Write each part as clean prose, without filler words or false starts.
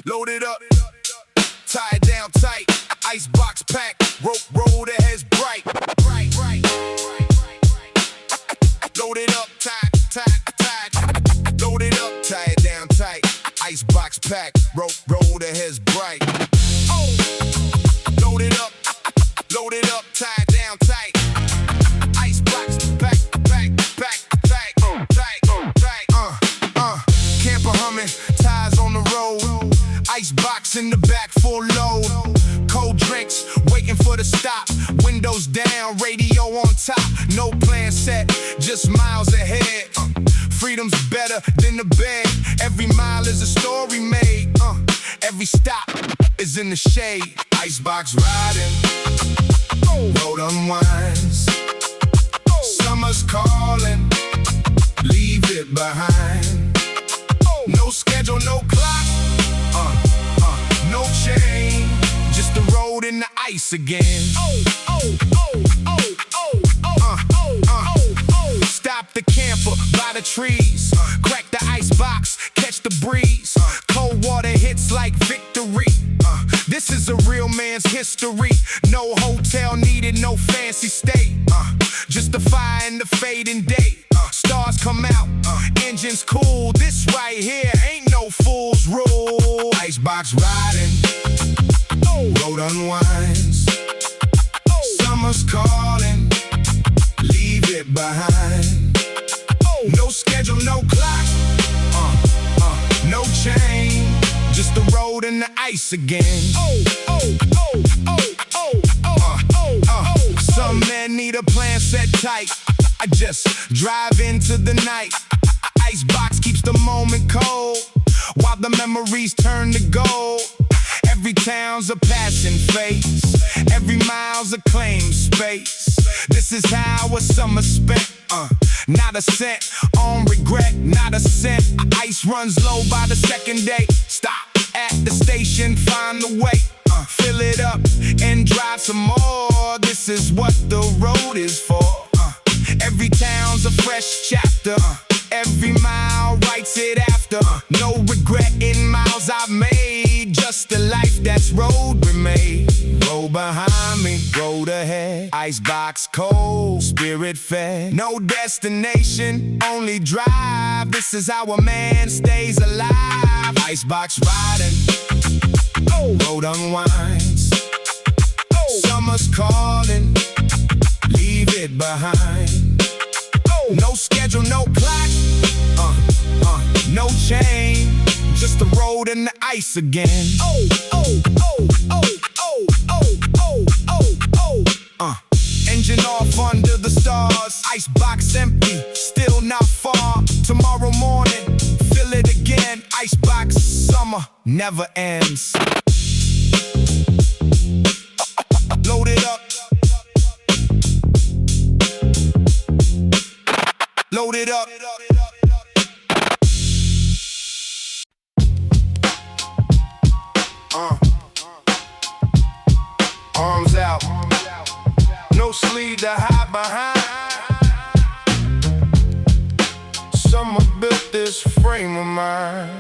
Load it up, tie it down tight. Icebox pack, roll the heads bright. Load it up, tie. Load it up, tie it down tight. Icebox pack, roll the heads bright. Oh, load it up, tie it down tight. Icebox pack. Camper humming, ties on the road. Icebox in the back, full load. Cold drinks, waiting for the stop. Windows down, radio on top. No plan set, just miles ahead. Freedom's better than the bed. Every mile is a story made. Every stop is in the shade. Icebox riding, road unwinds. Summer's calling, leave it behind. No schedule, no clock, no chain. Just the road and the ice again. Stop the camper by the trees. Crack the icebox, catch the breeze. Cold water hits like victory. This is a real man's history. No hotel needed, no fancy stay. Just the fire and the fading day. Stars come out, engines cool. This right here ain't no fool's rule. Icebox riding, road unwinds. Summer's calling, leave it behind. No schedule, no clock, no chain. Just the road and the ice again. Some men need a plan set tight. I just drive into the night. Icebox keeps the moment cold, while the memories turn to gold. Every town's a passing phase. Every mile's a claim space. This is how a summer spent. Not a cent on regret, not a cent. Ice runs low by the second day. Stop at the station, find the way. Fill it up and drive some more. This is what the road is for. Every town's a fresh chapter. Every mile writes it after. No regret in miles I've made. Just a life that's road remade. Roll behind me, road ahead. Icebox cold, spirit fed. No destination, only drive. This is how a man stays alive. Icebox riding, road unwinds. Summer's calling, leave it behind. No schedule, no clock, no chain. Just the road and the ice again. Engine off under the stars. Icebox empty, still not far. Tomorrow morning, fill it again. Icebox, summer never ends. Load it up. Load it up. Arms out. No sleeve to hide behind. Summer built this frame of mine.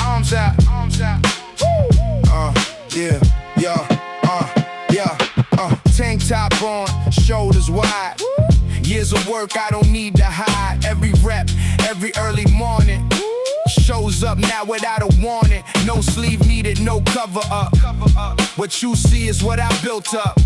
Arms out. Tank top on, shoulders wide. Years of work I don't need to hide. Every rep, every early morning. Shows up now without a warning. No sleeve needed, no cover up. What you see is what I built up.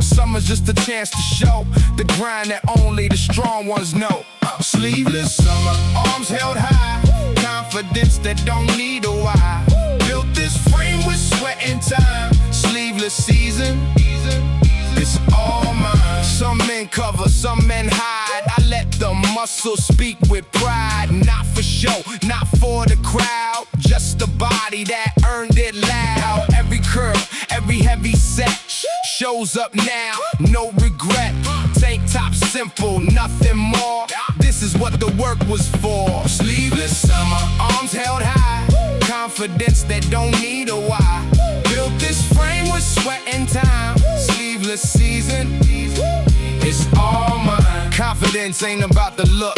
Summer's just a chance to show the grind that only the strong ones know. Sleeveless summer, arms held high. Confidence that don't need a why. Built this frame with sweat and time. Sleeveless season, it's all mine. Some men cover, some men hide. I let the muscle speak with pride. Not for show, not for the crowd. Just the body that earned it loud. Every curl, every heavy set shows up now, no regret. Tank top simple, nothing more. This is what the work was for. Sleeveless summer, arms held high. Confidence that don't need a why. Built this frame with sweat and time. Sleeveless season, it's all mine. Confidence Confidence ain't about the look,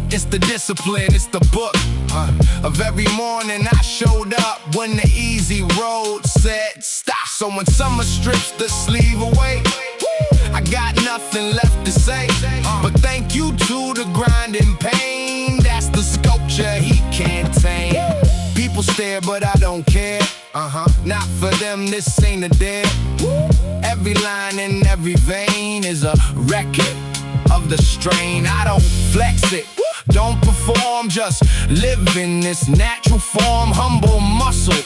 it's the discipline, it's the book of every morning I showed up when the easy road said stop. So when summer strips the sleeve away, I got nothing left to say, but thank you to the grinding pain. That's the sculpture he can't tame. People stare but I don't care, not for them, this ain't a dare. Every line in every vein is a record of the strain. I don't flex it, don't perform, just live in this natural form. Humble muscle,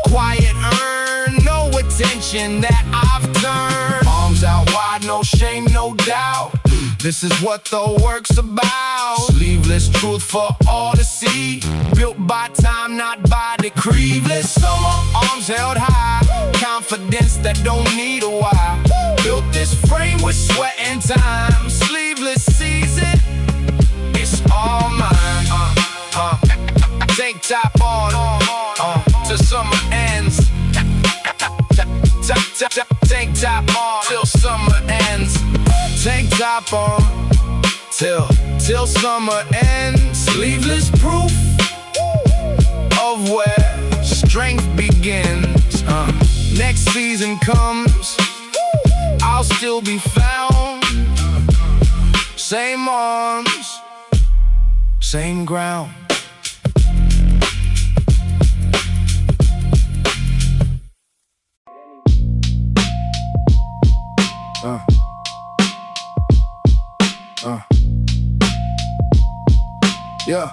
quiet earn, no attention that I've turned. Arms out wide, no shame, no doubt. This is what the work's about. Sleeveless truth for all to see. Built by time, not by decree. Summer, arms held high. Confidence that don't need a why. Built this frame with sweat and time. Sleeveless season, it's all mine. Tank top on, till summer ends. Tank top on, till summer ends. Tank top on, till summer ends. Sleeveless proof of where strength begins. Next season comes, I'll still be found. Same arms, same ground. Yeah.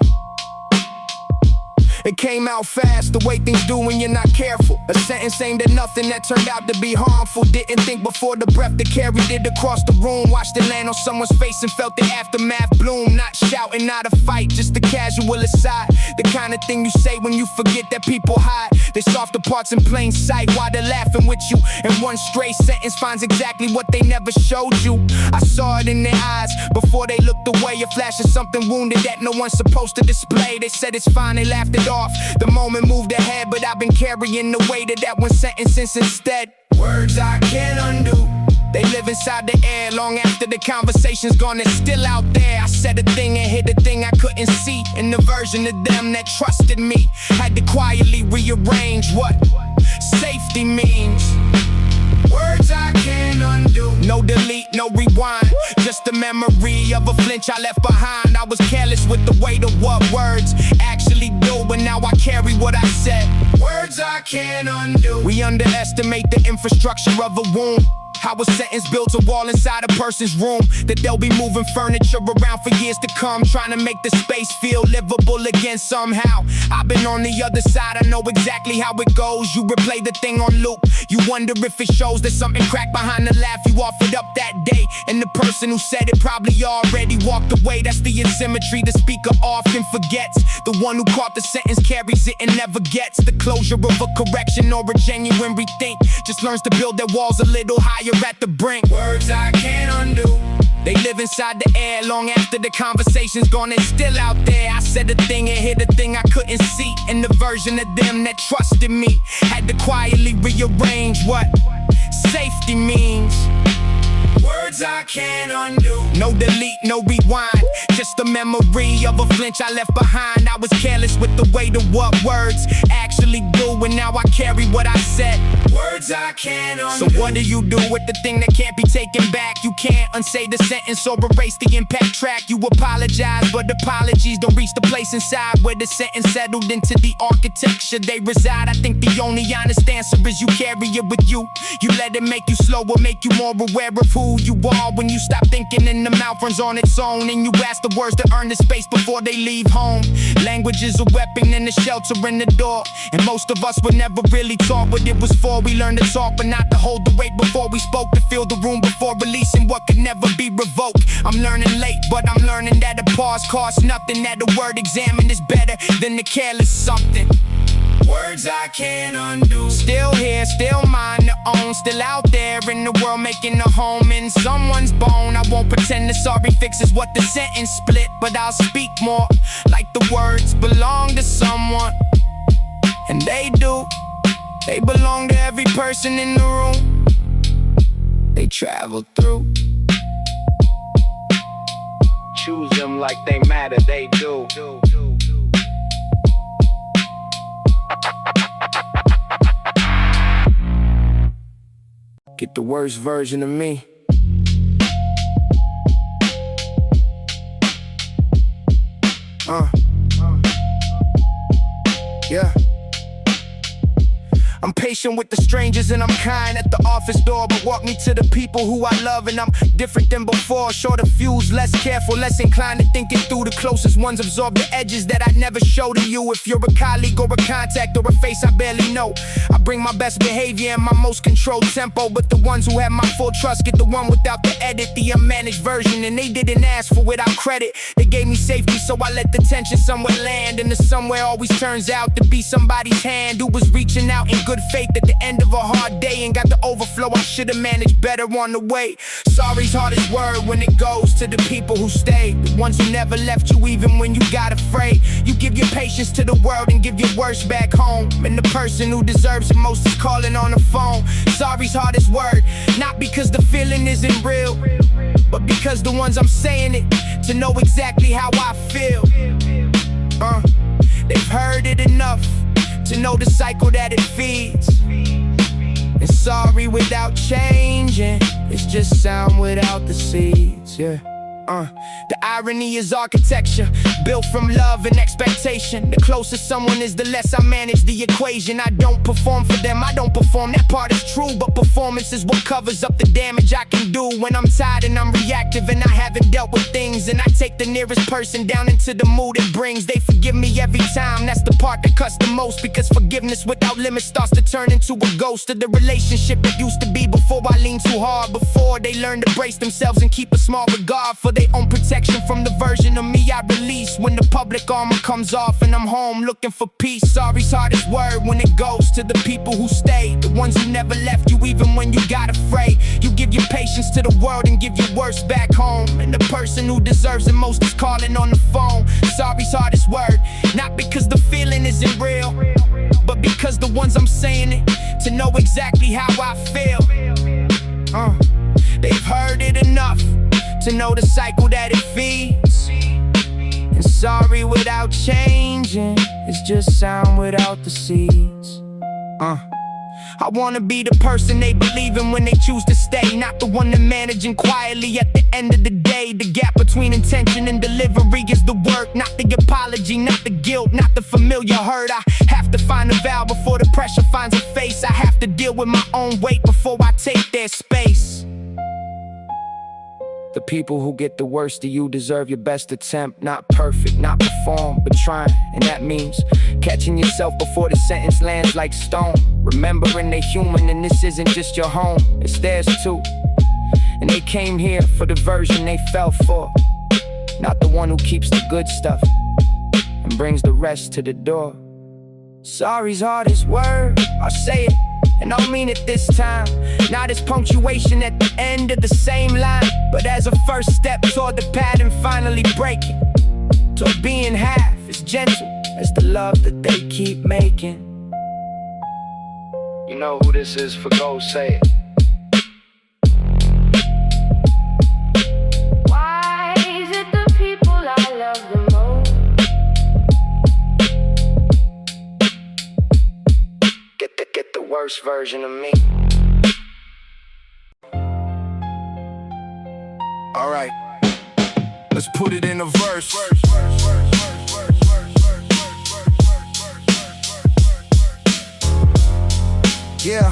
It came out fast, the way things do when you're not careful. A sentence aimed at nothing that turned out to be harmful. Didn't think before the breath that carried it across the room. Watched it land on someone's face and felt the aftermath bloom. Not shouting, not a fight, just a casual aside. The kind of thing you say when you forget that people hide their softer parts in plain sight while they're laughing with you. And one stray sentence finds exactly what they never showed you. I saw it in their eyes before they looked away. A flash of something wounded that no one's supposed to display. They said it's fine, they laughed it off. The moment moved ahead, but I've been carrying the weight of that one sentence since instead. Words I can't undo, they live inside the air long after the conversation's gone. It's still out there. I said a thing and hit a thing I couldn't see. And the version of them that trusted me had to quietly rearrange what safety means. Words I can't undo, no delete, no rewind. Just a memory of a flinch I left behind. I was careless with the weight of what words actually do, but now I carry what I said. Words I can't undo. We underestimate the infrastructure of a womb. How a sentence builds a wall inside a person's room, that they'll be moving furniture around for years to come, trying to make the space feel livable again somehow. I've been on the other side, I know exactly how it goes. You replay the thing on loop, you wonder if it shows there's something cracked behind the laugh you offered up that day. And the person who said it probably already walked away. That's the asymmetry the speaker often forgets. The one who caught the sentence carries it and never gets the closure of a correction or a genuine rethink. Just learns to build their walls a little higher at the brink. Words I can't undo, they live inside the air long after the conversation's gone. It's still out there. I said a thing and hit a thing I couldn't see. And the version of them that trusted me had to quietly rearrange what safety means. Words I can't undo, no delete, no rewind. Just a memory of a flinch I left behind. I was careless with the weight of what words actually do, and now I carry what I said. Words I can't undo. So what do you do with the thing that can't be taken back? You can't unsay the sentence or erase the impact track. You apologize, but apologies don't reach the place inside where the sentence settled into the architecture they reside. I think the only honest answer is you carry it with you. You let it make you slower, make you more aware of who you are. When you stop thinking and the mouth runs on its own, and you ask the words to earn the space before they leave home. Language is a weapon and a shelter in the door, and most of us were never really taught what it was for. We learned to talk but not to hold the weight before we spoke, to fill the room before releasing what could never be revoked. I'm learning late, but I'm learning that a pause costs nothing, that a word examined is better than the careless something. Words I can't undo, still here, still mine to own, still out there in the world making a home in someone's bone. I won't pretend the sorry fixes what the sentence split, but I'll speak more like the words belong to someone. And they do, they belong to every person in the room they travel through. choose them like they matter, they do. Get the worst version of me. Yeah. I'm patient with the strangers and I'm kind at the office door, but walk me to the people who I love and I'm different than before. Shorter fuse, less careful, less inclined to think it through. The closest ones absorb the edges that I never show to you. If you're a colleague or a contact or a face I barely know, I bring my best behavior and my most controlled tempo. But the ones who have my full trust get the one without the edit, the unmanaged version. And they didn't ask for without credit. They gave me safety, so I let the tension somewhere land. And the somewhere always turns out to be somebody's hand who was reaching out in good faith at the end of a hard day and got the overflow I should've managed better on the way. Sorry's hardest word when it goes to the people who stayed, the ones who never left you even when you got afraid. You give your patience to the world and give your worst back home, and the person who deserves it most is calling on the phone. Sorry's hardest word, not because the feeling isn't real, but because the ones I'm saying it to know exactly how I feel. They've heard it enough to know the cycle that it feeds. And sorry without changing, it's just sound without the seeds, yeah. The irony is architecture, built from love and expectation. The closer someone is, the less I manage the equation. I don't perform for them, I don't perform, that part is true. But performance is what covers up the damage I can do when I'm tired and I'm reactive and I haven't dealt with things. And I take the nearest person down into the mood it brings. They forgive me every time, that's the part that cuts the most. Because forgiveness without limits starts to turn into a ghost of the relationship it used to be before I leaned too hard. Before they learn to brace themselves and keep a small regard for their own protection from the version of me I release when the public armor comes off and I'm home looking for peace. Sorry's hardest word when it goes to the people who stayed, the ones who never left you even when you got afraid. You give your patience to the world and give your worst back home, and the person who deserves it most is calling on the phone. Sorry's hardest word, not because the feeling isn't real, but because the ones I'm saying it to know exactly how I feel. They've heard it enough to know the cycle that it feeds. And sorry without changing, it's just sound without the seeds. I wanna be the person they believe in when they choose to stay, not the one that managing quietly at the end of the day. The gap between intention and delivery is the work, not the apology, not the guilt, not the familiar hurt. I have to find a valve before the pressure finds a face. I have to deal with my own weight before I take their space. The people who get the worst of you deserve your best attempt. Not perfect, not perform, but trying. And that means catching yourself before the sentence lands like stone. Remembering they human and this isn't just your home, it's theirs too. And they came here for the version they fell for, not the one who keeps the good stuff and brings the rest to the door. Sorry's hardest word, I'll say it, and I'll mean it this time. Not as punctuation at the end of the same line, but as a first step toward the pattern finally breaking, toward being half as gentle as the love that they keep making. You know who this is, for go say it. Why is it the people I love the most? Get the worst version of me. Alright, let's put it in a verse. Yeah.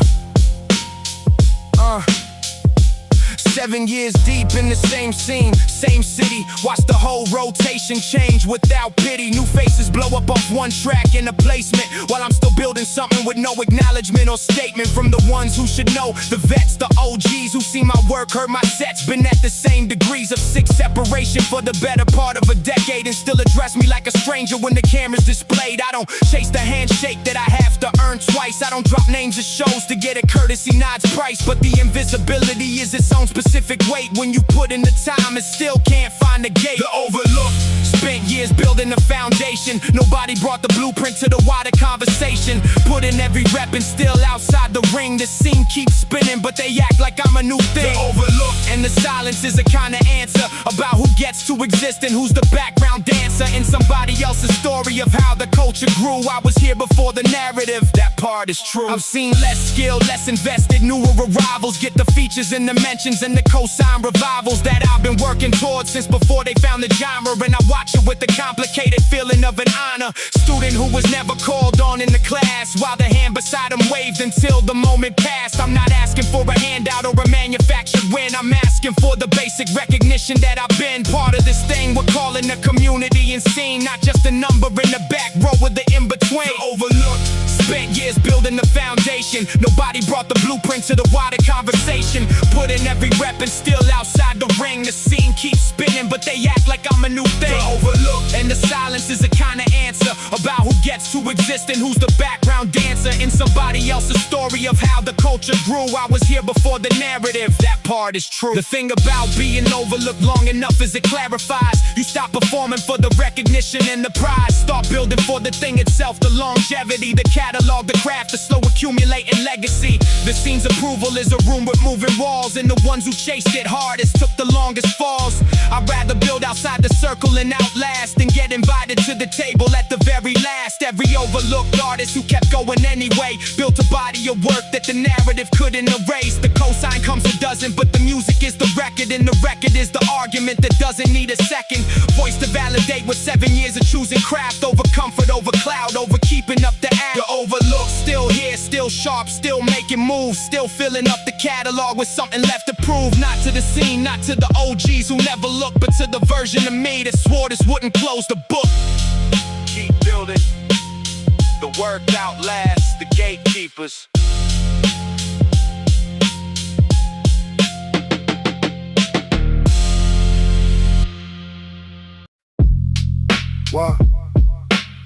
7 years deep in the same scene, same city. Watch the whole rotation change without pity. New faces blow up off one track in a placement, while I'm still building something with no acknowledgement or statement from the ones who should know. The vets, the OGs who see my work, heard my sets. Been at the same degrees of 6 separation for the better part of a decade, and still address me like a stranger when the camera's displayed. I don't chase the handshake that I have to earn twice. I don't drop names of shows to get a courtesy nod's price, but the invisibility is its own specific weight. When you put in the time and still can't find the gate. The overlook. Spent years building a foundation. Nobody brought the blueprint to the wider conversation. Put in every rep and still outside the ring. The scene keeps spinning, but they act like I'm a new thing. The overlook. And the silence is a kind of answer about who gets to to exist and who's the background dancer in somebody else's story of how the culture grew. I was here before the narrative, that part is true. I've seen less skill, less invested, newer arrivals get the features and the mentions and the cosign revivals that I've been working towards since before they found the genre. And I watch it with the complicated feeling of an honor student who was never called on in the class, while the hand beside him waved until the moment passed. I'm not asking for a handout or a manufactured win. I'm asking for the basic recognition that I've been part of this thing we're calling a community and scene, not just a number in the back row with the in-between. Overlooked, spent years building the foundation. Nobody brought the blueprint to the wider conversation. Put in every rep and still outside the ring. The scene keeps spinning, but they act like I'm a new thing. Overlooked, and the silence is a kind of answer about who gets to exist and who's the background dancer in somebody else's story of how the culture grew. I was here before the narrative, that part is true. The thing about being overlooked long enough is it clarifies. You stop performing for the recognition and the prize. Start building for the thing itself, the longevity, the catalog, the craft, the slow accumulating legacy. The scene's approval is a room with moving walls, and the ones who chased it hardest took the longest falls. I'd rather build outside the circle and outlast than get invited to the table at the very last. Every overlooked artist who kept going anyway built a body of work that the narrative couldn't erase. The cosign comes a dozen, but the music is the record, and the record is the argument that doesn't need a second voice to validate with 7 years of choosing craft over comfort, over cloud, over keeping up the act. The overlooked, still here, still sharp, still making moves, still filling up the catalog with something left to prove. Not to the scene, not to the OGs who never looked, but to the version of me that swore this wouldn't close the book. Keep building, the work outlasts the gatekeepers.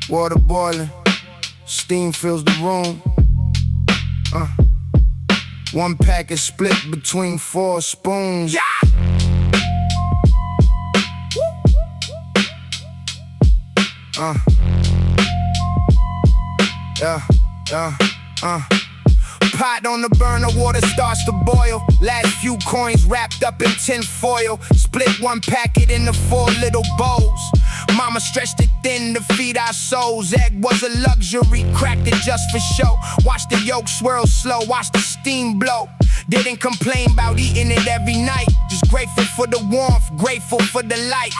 Water boiling, steam fills the room. One pack is split between 4 spoons. Yeah! Pot on the burner, water starts to boil. Last few coins wrapped up in tin foil. Split one packet into 4 little bowls. Mama stretched it thin to feed our souls. Egg was a luxury, cracked it just for show. Watch the yolk swirl slow, watch the steam blow. Didn't complain about eating it every night. Just grateful for the warmth, grateful for the light.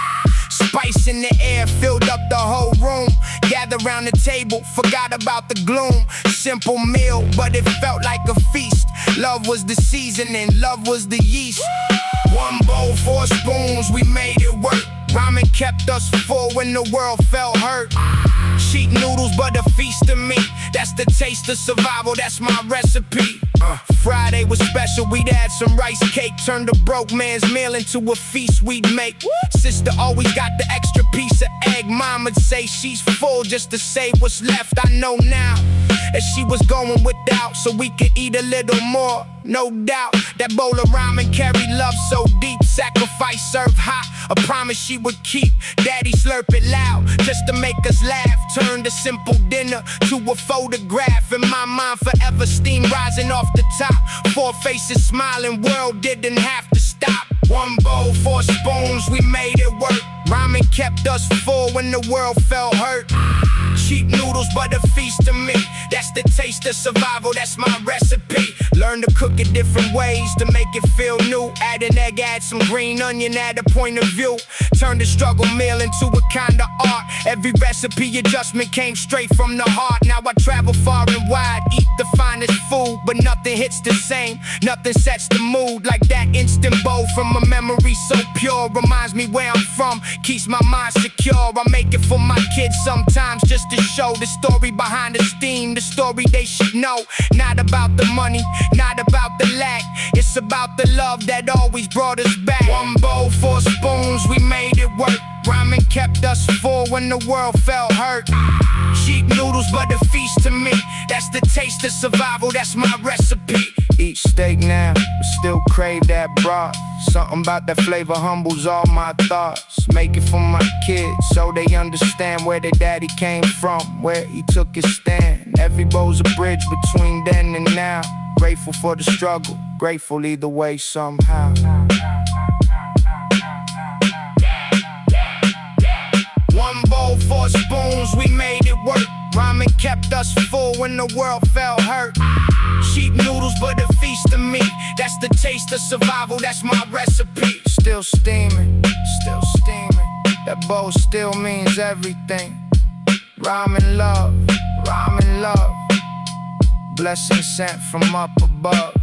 Spice in the air filled up the whole room. Gathered round the table, forgot about the gloom. Simple meal, but it felt like a feast. Love was the seasoning, love was the yeast. 1 bowl, 4 spoons, we made it work. Ramen kept us full when the world felt hurt. Cheap noodles, but a feast to me. That's the taste of survival, that's my recipe. Friday was special, we'd add some rice cake. Turned a broke man's meal into a feast we'd make. Sister always got the extra piece of egg. Moma'd say she's full just to save what's left. I know now that she was going without so we could eat a little more. No doubt, that bowl of ramen carried love so deep. Sacrifice served hot, a promise she would keep. Daddy slurp it loud, just to make us laugh. Turned a simple dinner to a photograph. In my mind forever, steam rising off the top. 4 faces smiling, world didn't have to stop. 1 bowl, 4 spoons, we made it work. Ramen kept us full when the world felt hurt. Cheap noodles, but a feast to me. That's the taste of survival, that's my recipe. Learn to cook it different ways to make it feel new. Add an egg, add some green onion, add a point of view. Turn the struggle meal into a kind of art. Every recipe adjustment came straight from the heart. Now I travel far and wide, eat the finest food, but nothing hits the same. Nothing sets the mood like that instant bowl from a memory so pure. Reminds me where I'm from, keeps my mind secure. I make it for my kids sometimes just to show the story behind the steam, the story they should know. Not about the money, not about the lack. It's about the love that always brought us back. 1 bowl, 4 spoons, we made it work. Ramen kept us full when the world felt hurt. Cheap noodles, but a feast to me. That's the taste of survival, that's my recipe. Eat steak now, but still crave that broth. Something about that flavor humbles all my thoughts. Make it for my kids so they understand where their daddy came from, where he took his stand. Every bowl's a bridge between then and now. Grateful for the struggle, grateful either way somehow. kept us full when the world felt hurt. Cheap noodles, but a feast to me. That's the taste of survival, that's my recipe. Still steaming, still steaming. That bowl still means everything. Ramen love, ramen love. Blessing sent from up above.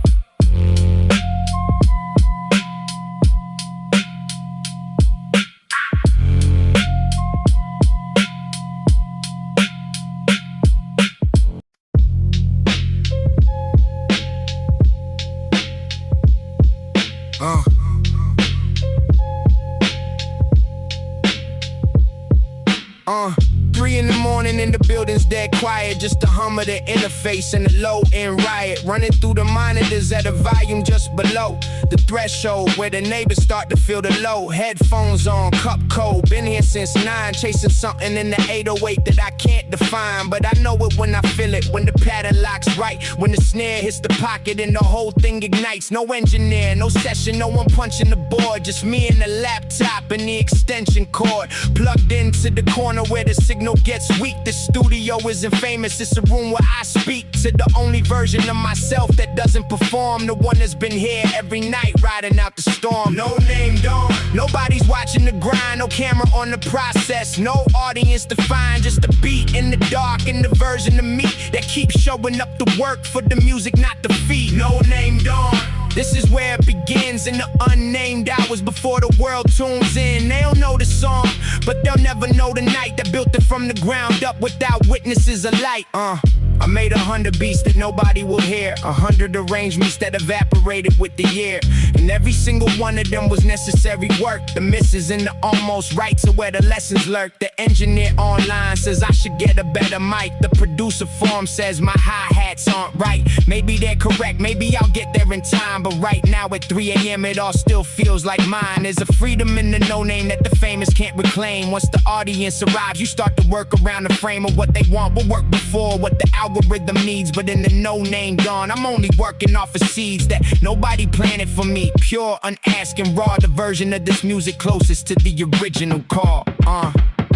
Three in the morning and the building's dead quiet. Just the hum of the interface and the low-end riot. Running through the monitors at a volume just below the threshold where the neighbors start to feel the low. Headphones on, cup cold. Been here since 9, chasing something in the 808 that I can't define. But I know it when I feel it, when the pattern locks right. When the snare hits the pocket and the whole thing ignites. No engineer, no session, no one punching the board. Just me and the laptop and the extension cord. Plugged into the corner where the signal gets weak. The studio isn't famous, it's a room where I speak to the only version of myself that doesn't perform. The one that's been here every night, riding out the storm. No name dawn, nobody's watching the grind. No camera on the process, no audience to find. Just a beat in the dark and the version of me that keeps showing up to work for the music, not the fee. No name dawn. This is where it begins in the unnamed hours before the world tunes in. They don't know the song, but they'll never know the night that built it from the ground up without witnesses alike. I made 100 beats that nobody will hear, 100 arrangements that evaporated with the year, and every single one of them was necessary work. The misses and the almost rights are where the lessons lurk. The engineer online says I should get a better mic. The producer form says my hi-hats aren't right. Maybe they're correct, maybe I'll get there in time. But right now at 3 a.m. it all still feels like mine. There's a freedom in the no-name that the famous can't reclaim. Once the audience arrives, you start to work around the frame of what they want. Will work before what the algorithm needs. But in the no-name dawn, I'm only working off of seeds that nobody planted for me. Pure, unasking, raw, the version of this music closest to the original call.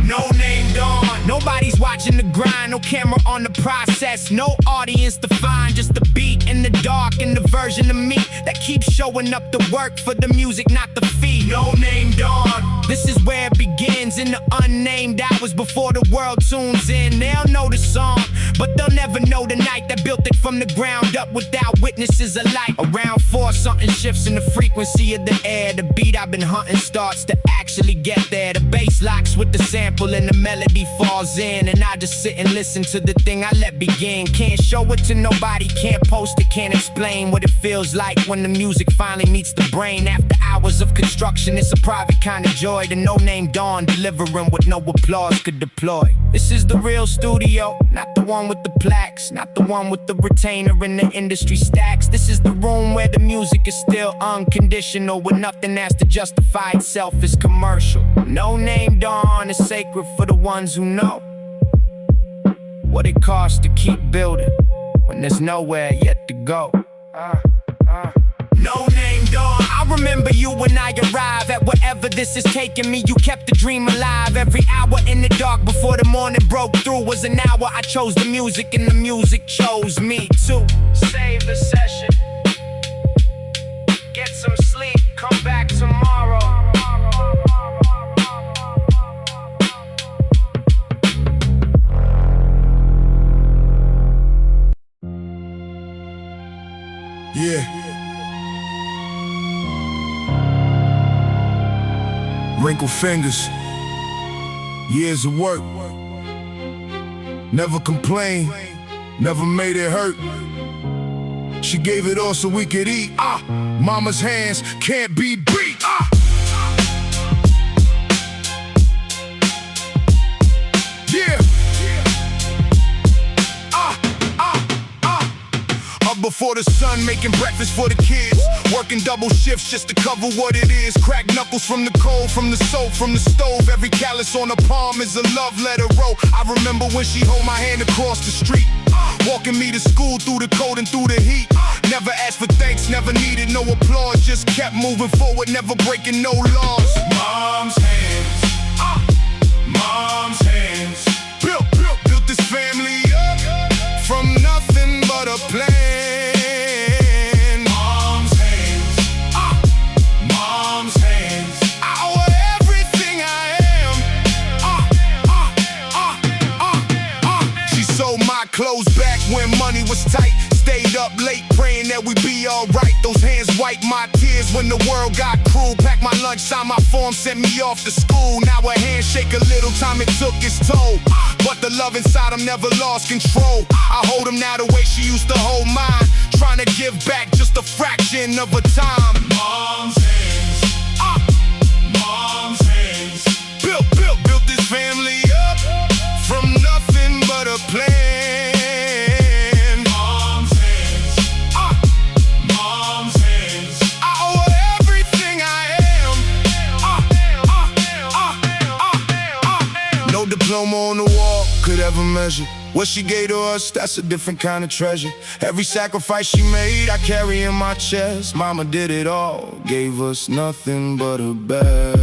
No name dawn, nobody's watching the grind. No camera on the process, no audience to find. Just the beat in the dark and the version of me that keeps showing up to work for the music, not the fee. No name dawn, this is where it begins in the unnamed hours before the world tunes in. They'll know the song, but they'll never know the night that built it from the ground up without witnesses alike. Around 4, something shifts in the frequency of the air. The beat I've been hunting starts to actually get there. The bass locks with the sample and the melody falls in, and I just sit and listen to the thing I let begin. Can't show it to nobody, can't post it, can't explain what it feels like when the music finally meets the brain. After hours of construction, it's a private kind of joy. The no-name dawn, delivering what no applause could deploy. This is the real studio, not the one with the plaques, not the one with the retainer and the industry stacks. This is the room where the music is still unconditional, where nothing has to justify itself as commercial. No name dawn is sacred for the ones who know what it costs to keep building when there's nowhere yet to go. No name dawn, I remember you when I arrive at wherever this is taking me. You kept the dream alive. Every hour in the dark before the morning broke through was an hour I chose the music, and the music chose me too. Save the session, get some sleep, come back tomorrow. Yeah. Wrinkled fingers, years of work. Never complained, never made it hurt. She gave it all so we could eat. Mama's hands can't be beat. Yeah. Before the sun, making breakfast for the kids. Working double shifts just to cover what it is. Crack knuckles from the cold, from the soap, from the stove. Every callus on her palm is a love letter wrote. I remember when she hold my hand across the street, walking me to school through the cold and through the heat. Never asked for thanks, never needed no applause. Just kept moving forward, never breaking no laws. Mom's hands, mom's hands. Built this family up. be alright. Those hands wipe my tears when the world got cruel. Packed my lunch, signed my form, sent me off to school. Now a handshake, a little time it took its toll. But the love inside him never lost control. I hold him now the way she used to hold mine. Trying to give back just a fraction of a time. Mom's hands, mom's hands. Built this family up from nothing but a plan. Mom's hands, mom's hands. I owe her everything I am. No diploma on the wall could ever measure what she gave to us. That's a different kind of treasure. Every sacrifice she made, I carry in my chest. Mama did it all, gave us nothing but her best.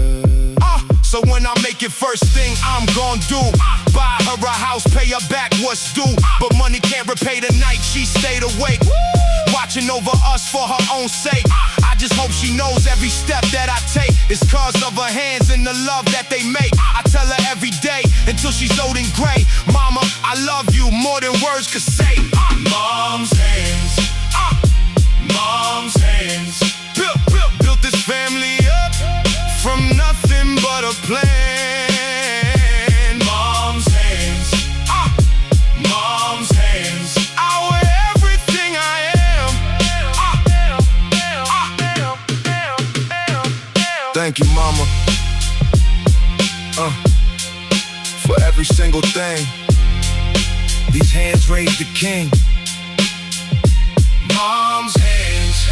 So when I make it, first thing I'm gon' do, buy her a house, pay her back what's due. But money can't repay the night she stayed awake, watching over us for her own sake. I just hope she knows every step that I take is cause of her hands and the love that they make. I tell her every day until she's old and gray, Mama, I love you more than words could say. Mom's hands, mom's hands. Built this family up from nothing but a plan. Mom's hands, mom's hands. I owe everything I am. Thank you, Mama, for every single thing. These hands raised the king. Mom's hands.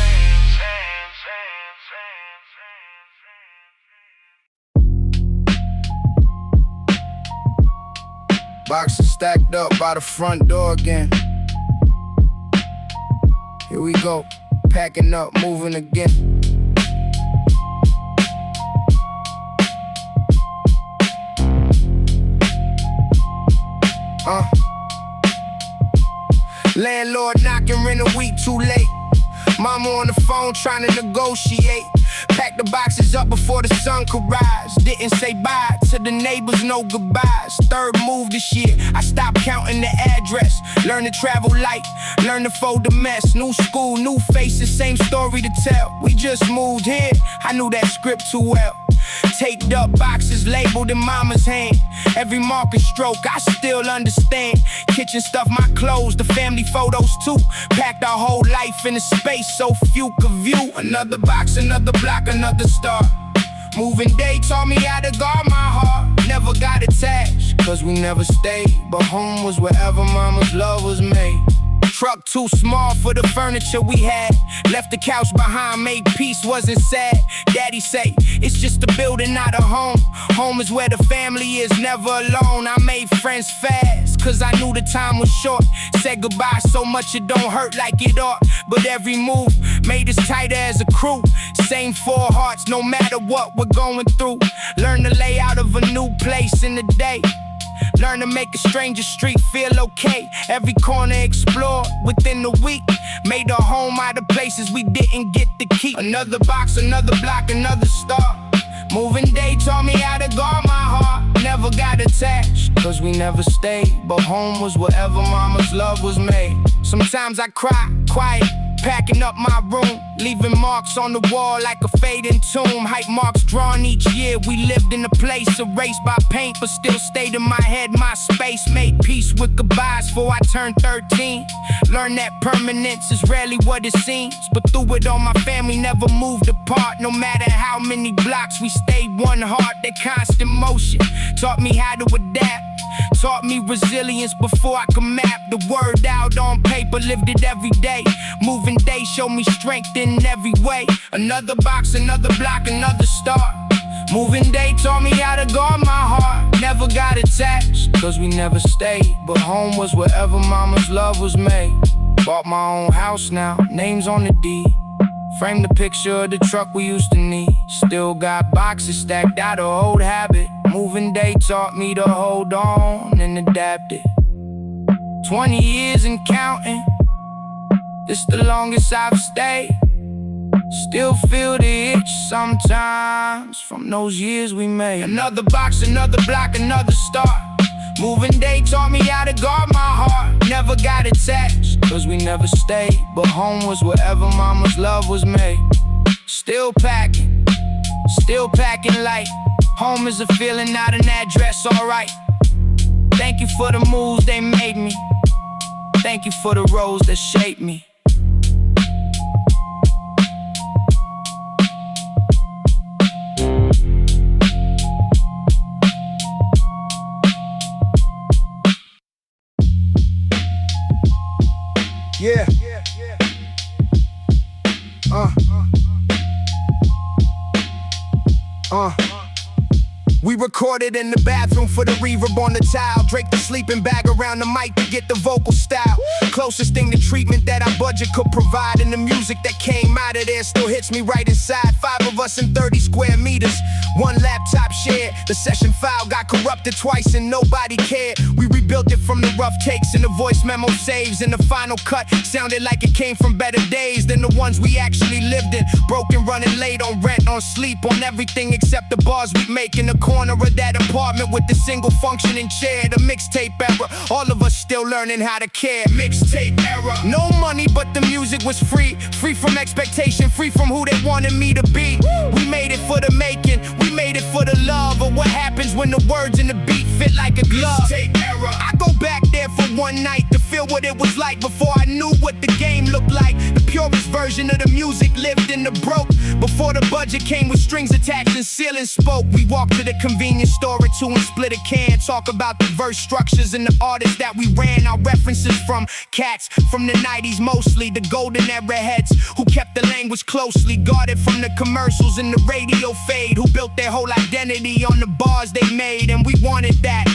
Boxes stacked up by the front door again. Here we go, packing up, moving again. Landlord knocking, rent a week too late. Mama on the phone trying to negotiate. Pack the boxes up before the sun could rise. Didn't say bye to the neighbors, no goodbyes. Third move this year, I stopped counting the address. Learn to travel light, learn to fold the mess. New school, new faces, same story to tell. We just moved here, I knew that script too well. Taped up boxes labeled in mama's hand. Every mark and stroke I still understand. Kitchen stuff, my clothes, the family photos too. Packed our whole life in a space so few could view. Another box, another block, another star. Moving day taught me how to guard my heart. Never got attached, cause we never stayed. But home was wherever mama's love was made. Truck too small for the furniture we had. Left the couch behind, made peace, wasn't sad. Daddy say, it's just a building, not a home. Home is where the family is, never alone. I made friends fast, cause I knew the time was short. Said goodbye so much it don't hurt like it ought. But every move made us tighter as a crew. Same four hearts, no matter what we're going through. Learn the layout of a new place in the day. Learn to make a stranger street feel okay. Every corner explored within the week. Made a home out of places we didn't get to keep. Another box, another block, another start. Moving day taught me how to guard my heart. Never got attached, cause we never stayed. But home was wherever mama's love was made. Sometimes I cry, quiet, packing up my room. Leaving marks on the wall like a fading tomb. Hype marks drawn each year. We lived in a place erased by paint, but still stayed in my head, my space. Made peace with goodbyes before I turned 13. Learned that permanence is rarely what it seems. But through it all my family never moved apart. No matter how many blocks we stayed one heart. That constant motion taught me how to adapt. Taught me resilience before I could map the word out on paper. Lived it every day. Moving day showed me strength in every way. Another box, another block, another start. Moving day taught me how to guard my heart. Never got attached, cause we never stayed. But home was wherever mama's love was made. Bought my own house now, names on the deed. Framed the picture of the truck we used to need. Still got boxes stacked out of old habit. Moving day taught me to hold on and adapt it. 20 years and counting, this the longest I've stayed. Still feel the itch sometimes from those years we made. Another box, another block, another start. Moving day taught me how to guard my heart. Never got attached, cause we never stayed. But home was wherever mama's love was made. Still packing light. Home is a feeling, not an address, alright. Thank you for the moves they made me. Thank you for the roads that shaped me. Yeah. We recorded in the bathroom for the reverb on the tile. Drake the sleeping bag around the mic to get the vocal style. Closest thing to treatment that our budget could provide. And the music that came out of there still hits me right inside. 5 of us in 30 square meters, 1 laptop shared. The session file got corrupted twice and nobody cared. We rebuilt it from the rough takes and the voice memo saves. And the final cut sounded like it came from better days than the ones we actually lived in. Broken, running late on rent, on sleep, on everything except the bars we make in the corner of that apartment with the single functioning chair. The mixtape era, all of us still learning how to care. Mixtape era. No money, but the music was free. Free from expectation, free from who they wanted me to be. We made it for the making, we made it for the love of what happens when the words and the beat fit like a glove. Mixtape era. I go back there for one night to feel what it was like before I knew what the game looked like. The purest version of the music lived in the broke. Before the budget came with strings attached and ceilings spoke. We walked to the convenience store or two and split a can. Talk about the verse structures and the artists that we ran. Our references from cats from the 90s mostly. The golden era heads who kept the language closely guarded from the commercials and the radio fade. Who built their whole identity on the bars they made. And we wanted that.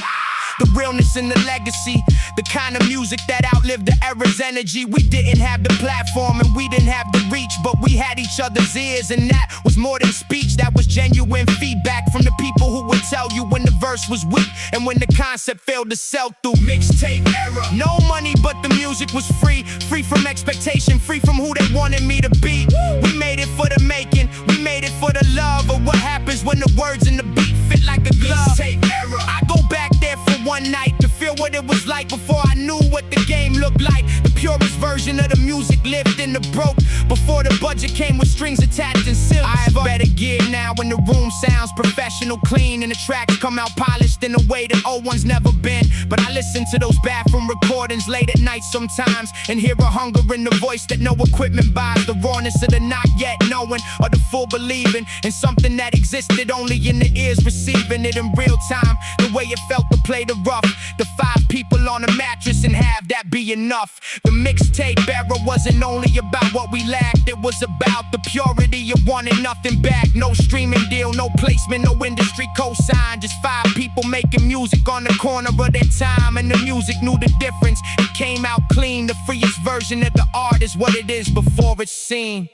The realness and the legacy, the kind of music that outlived the era's energy. We didn't have the platform and we didn't have the reach, but we had each other's ears, and that was more than speech. That was genuine feedback from the people who would tell you when the verse was weak and when the concept failed to sell through. Mixtape era. No money, but the music was free. Free from expectation, free from who they wanted me to be. We made it for the making, we made it for the love of what happens when the words and the beat fit like a glove. Mixtape era. I go back there for one night to feel what it was like before I knew what the game looked like. The purest version of the music lived in the broke. Before the budget came with strings attached and silk. I have better gear now when the room sounds professional, clean, and the tracks come out polished in a way that old ones never been. But I listen to those bathroom recordings late at night sometimes and hear a hunger in the voice that no equipment buys. The rawness of the not yet knowing or the full believing in something that existed only in the ears receiving it in real time. The way it felt to play the rough, the 5 people on a mattress and have that be enough. The mixtape era wasn't only about what we lacked, it was about the purity of wanting nothing back. No streaming deal, no placement, no industry cosign. Just 5 people making music on the corner of their time, and the music knew the difference. It came out clean, the freest version of the art is what it is before it's seen.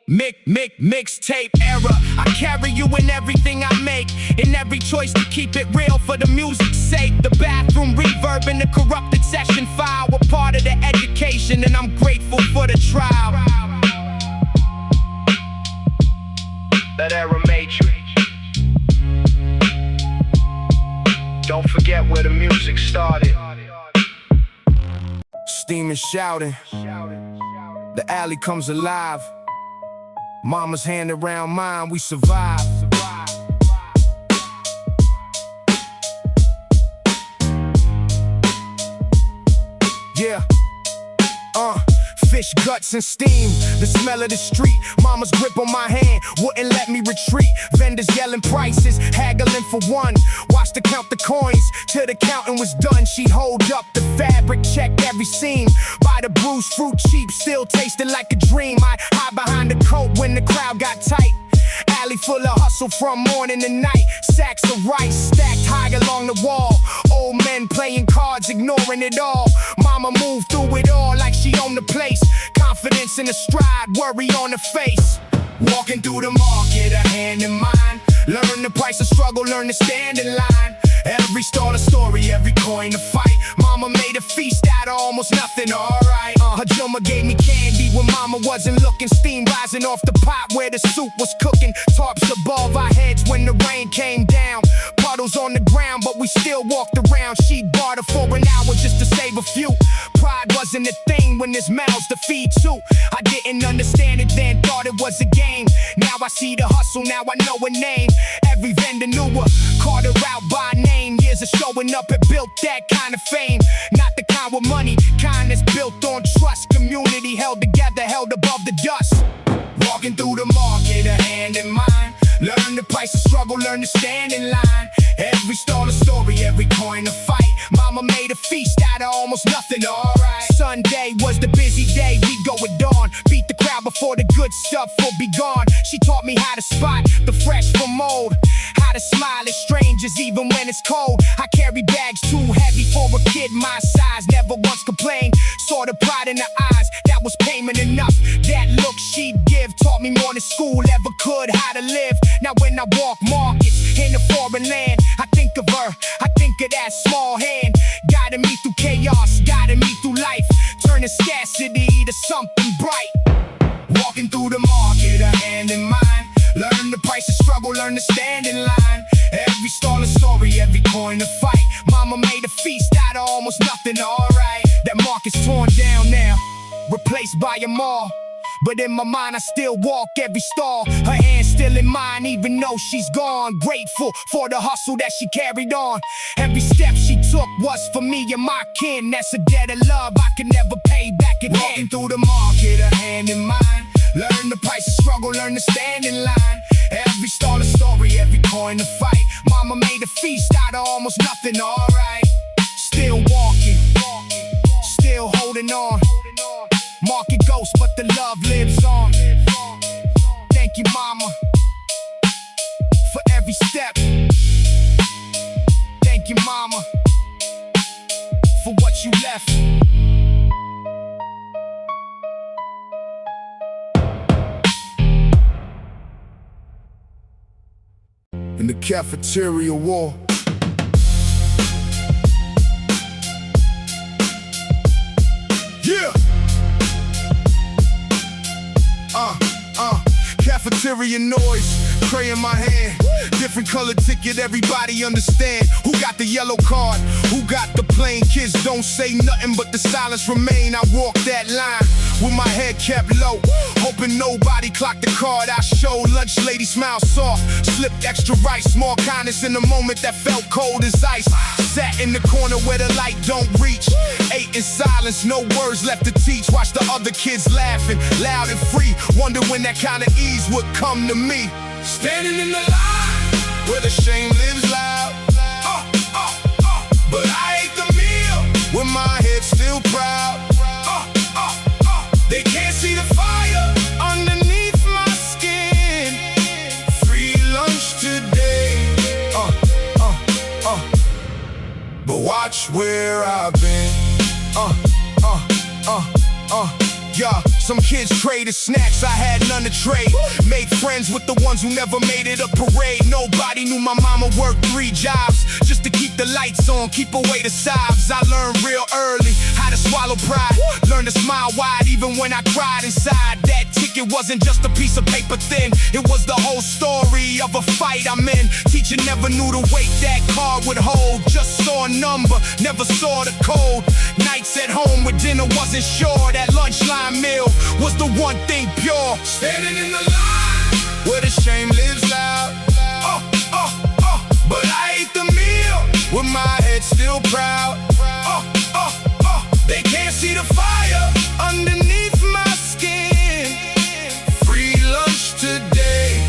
Mixtape era. I carry you in everything I make, in every choice to keep it real for the music's sake. The bathroom reverb and the corrupted session file were part of the education, and I'm grateful for the trial. That era made you. Don't forget where the music started. Steaming, shouting. The alley comes alive. Mama's hand around mine, we survive. Yeah. Fish guts and steam, the smell of the street. Mama's grip on my hand wouldn't let me retreat. Vendors yelling prices, haggling for one. Watched her count the coins till the counting was done. She'd hold up the fabric, check every seam. Buy the bruised fruit cheap, still tasted like a dream. I'd hide behind the coat when the crowd got tight. Alley full of hustle from morning to night. Sacks of rice stacked high along the wall. Old men playing cards, ignoring it all. Mama moved through it all like she owned the place. Confidence in the stride, worry on her face. Walking through the market, a hand in mine. Learn the price of struggle, learn to stand in line. Every stall a story, every coin a fight. Mama made a feast out of almost nothing, alright. Her Juma gave me candy when mama wasn't looking. Steam rising off the pot where the soup was cooking. Tarps above our heads when the rain came down. Puddles on the ground, but we still walked around. She'd bought wasn't a thing when there's mouths to feed too. I didn't understand it then, thought it was a game. Now I see the hustle, now I know a name. Every vendor knew her, called her out by name. Years of showing up had built that kind of fame. Not the kind with money, kind that's built on trust. Community held together, held above the dust. Walking through the market, a hand in mine. Learn the price of struggle, learn to stand in line. Every stall a story, every coin a fight. Mama made a feast out of almost nothing, alright. Sunday was the busy day, we go at dawn. Beat the crowd before the good stuff will be gone. She taught me how to spot the fresh from old, how to smile at strangers even when it's cold. I carry bags too heavy for a kid my size. Never once complained, saw the pride in her eyes. That was payment enough. That look she'd give taught me more than school ever could how to live. Now when I walk markets in a foreign land, I think of her, I think of that small hand, guiding me through chaos, guiding me through life, turning scarcity to something bright. Walking through the market, a hand in mine. Learn the price of struggle, learn to stand in line. Every stall a story, every coin a fight. Mama made a feast out of almost nothing, alright. That market's torn down now, replaced by a mall. But in my mind I still walk every stall. Her hand's still in mine even though she's gone. Grateful for the hustle that she carried on. Every step she took was for me and my kin. That's a debt of love I can never pay back again. Walking through the market, a hand in mine. Learn the price of struggle, learn to stand in line. Every stall a story, every coin a fight. Mama made a feast out of almost nothing, alright. Still walking, still holding on. Market ghost, but the love lives on. Thank you, mama, for every step. Thank you, mama, for what you left. In the cafeteria war, yeah. Cafeteria noise, tray in my hand. Different color ticket, everybody understand. Who got the yellow card? Who got the plain? Kids don't say nothing but the silence remain. I walk that line with my head kept low, hoping nobody clocked the card I showed. Lunch lady smile soft, slipped extra rice. Small kindness in the moment that felt cold as ice. Sat in the corner where the light don't reach. Ate in silence, no words left to teach. Watch the other kids laughing, loud and free. Wonder when that kind of ease would come to me. Standing in the line where the shame lives loud. But I ate the meal with my head still proud. They can't see the fire underneath my skin. Free lunch today. But watch where I've been. Yeah, some kids traded snacks, I had none to trade. Made friends with the ones who never made it a parade. Nobody knew my mama worked 3 jobs just to keep the lights on, keep away the sobs. I learned real early how to swallow pride. Learned to smile wide even when I cried inside. That ticket wasn't just a piece of paper thin. It was the whole story of a fight I'm in. Teacher never knew the weight that card would hold. Just saw a number, never saw the code. Nights at home with dinner wasn't sure. That lunch line meal was the one thing pure. Standing in the line where the shame lives loud. But I ate the meal with my head still proud. They can't see the fire underneath my skin. Free lunch today.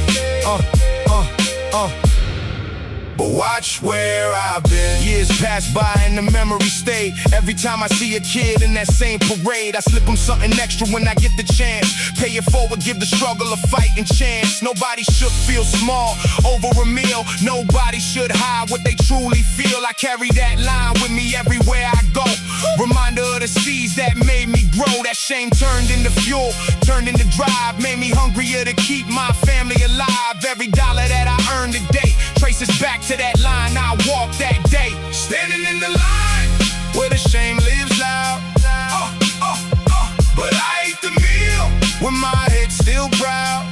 But watch where I've been. Years pass by and the memory stay. Every time I see a kid in that same parade, I slip them something extra when I get the chance. Pay it forward, give the struggle a fighting chance. Nobody should feel small over a meal. Nobody should hide what they truly feel. I carry that line with me everywhere I go. Reminder of the seeds that made me grow. That shame turned into fuel, turned into drive. Made me hungrier to keep my family alive. Every dollar that I earned today traces back to that line I walked that day. Standing in the line where the shame lives loud. But I ate the meal with my head still proud.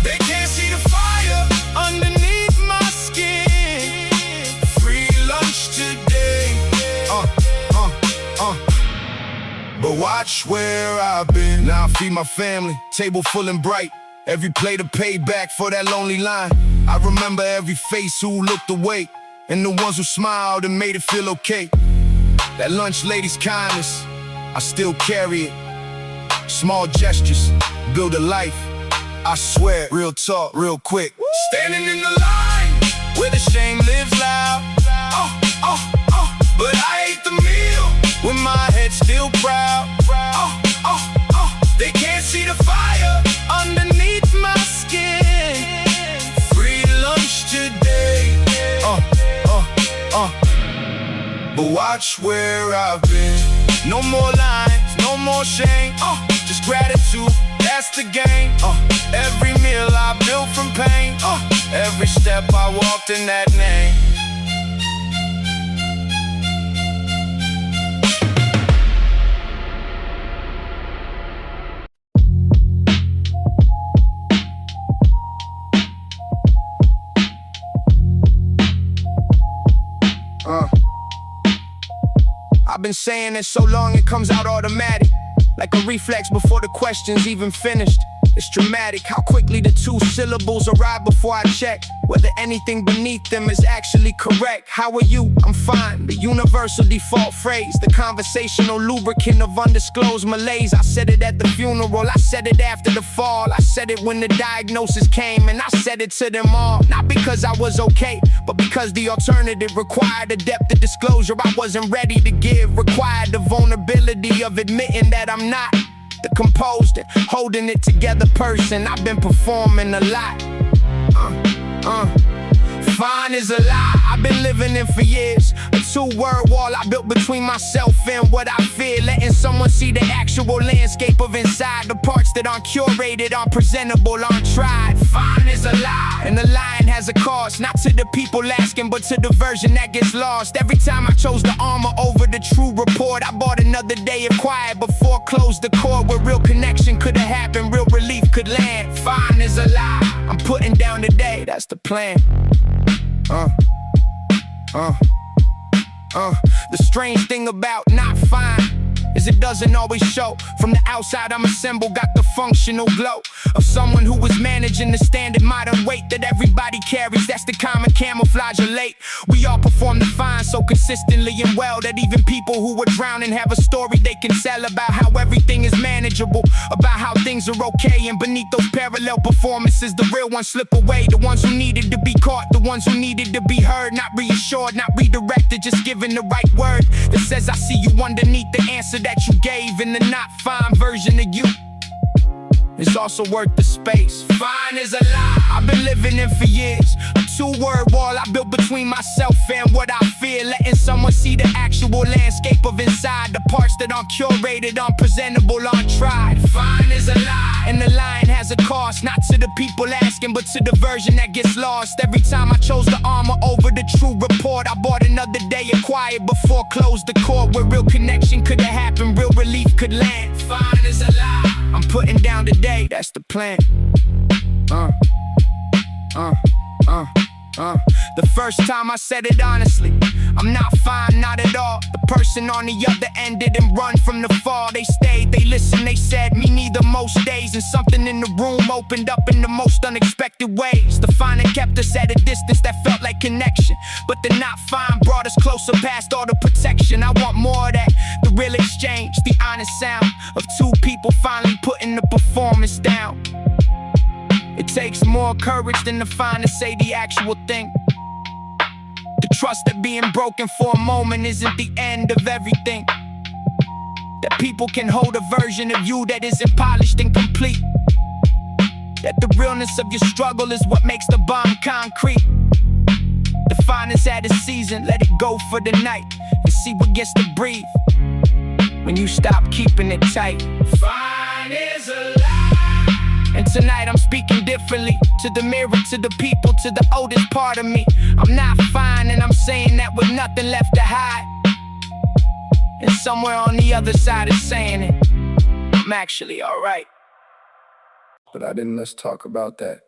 They can't see the fire underneath my skin. Free lunch today. watch where I've been. Now I feed my family, table full and bright. Every plate to pay back for that lonely line. I remember every face who looked away, and the ones who smiled and made it feel okay. That lunch lady's kindness, I still carry it. Small gestures build a life, I swear. Real talk, real quick. Standing in the line where the shame lives loud. But I ate the meal with my head still proud. They can't see the fire underneath my skin. Free lunch today. But watch where I've been. No more lines, no more shame. Just gratitude, that's the game. Every meal I built from pain. Every step I walked in that name. I've been saying it so long it comes out automatic, like a reflex before the question's even finished. It's dramatic how quickly the two syllables arrive before I check whether anything beneath them is actually correct. How are you? I'm fine. The universal default phrase, the conversational lubricant of undisclosed malaise. I said it at the funeral, I said it after the fall, I said it when the diagnosis came, and I said it to them all. Not because I was okay, but because the alternative required a depth of disclosure I wasn't ready to give. Required the vulnerability of admitting that I'm not the composed and holding it together person. I've been performing a lot. Fine is a lie, I've been living in for years. A two-word wall I built between myself and what I fear. Letting someone see the actual landscape of inside. The parts that aren't curated, aren't presentable, aren't tried. Fine is a lie, and the lying has a cost. Not to the people asking, but to the version that gets lost. Every time I chose the armor over the true report, I bought another day of quiet before closed the cord. Where real connection could have happened, real relief could land. Fine is a lie, I'm putting down today, that's the plan. The strange thing about not fine is it doesn't always show. From the outside I'm assembled, got the functional glow of someone who was managing the standard modern weight that everybody carries. That's the common camouflage of late. We all perform the fine so consistently and well that even people who were drowning have a story they can sell about how everything is manageable, about how things are okay. And beneath those parallel performances, the real ones slip away. The ones who needed to be caught, the ones who needed to be heard. Not reassured, not redirected, just given the right word that says I see you underneath the answer that you gave. In the not fine version of you, it's also worth the space. Fine is a lie, I've been living in for years. A two-word wall I built between myself and what I fear. Letting someone see the actual landscape of inside. The parts that aren't curated, aren't presentable, aren't tried. Fine is a lie, and the lying has a cost. Not to the people asking, but to the version that gets lost. Every time I chose the armor over the true report, I bought another day of quiet before closed the court. Where real connection could have happened, real relief could land. Fine is a lie, I'm putting down today, that's the plan. The first time I said it honestly, I'm not fine, not at all. The person on the other end didn't run from the fall. They stayed, they listened, they said me neither most days. And something in the room opened up in the most unexpected ways. The fine had kept us at a distance that felt like connection, but the not fine brought us closer past all the protection. I want more of that, the real exchange, the honest sound of two people finally putting the performance down. It takes more courage than to find to say the actual thing. To trust that being broken for a moment isn't the end of everything. That people can hold a version of you that isn't polished and complete. That the realness of your struggle is what makes the bond concrete. The finest at its season, let it go for the night and see what gets to breathe when you stop keeping it tight. Fine is a lie. And tonight I'm speaking differently to the mirror, to the people, to the oldest part of me. I'm not fine, and I'm saying that with nothing left to hide. And somewhere on the other side is saying it, I'm actually alright. But I didn't, let's talk about that.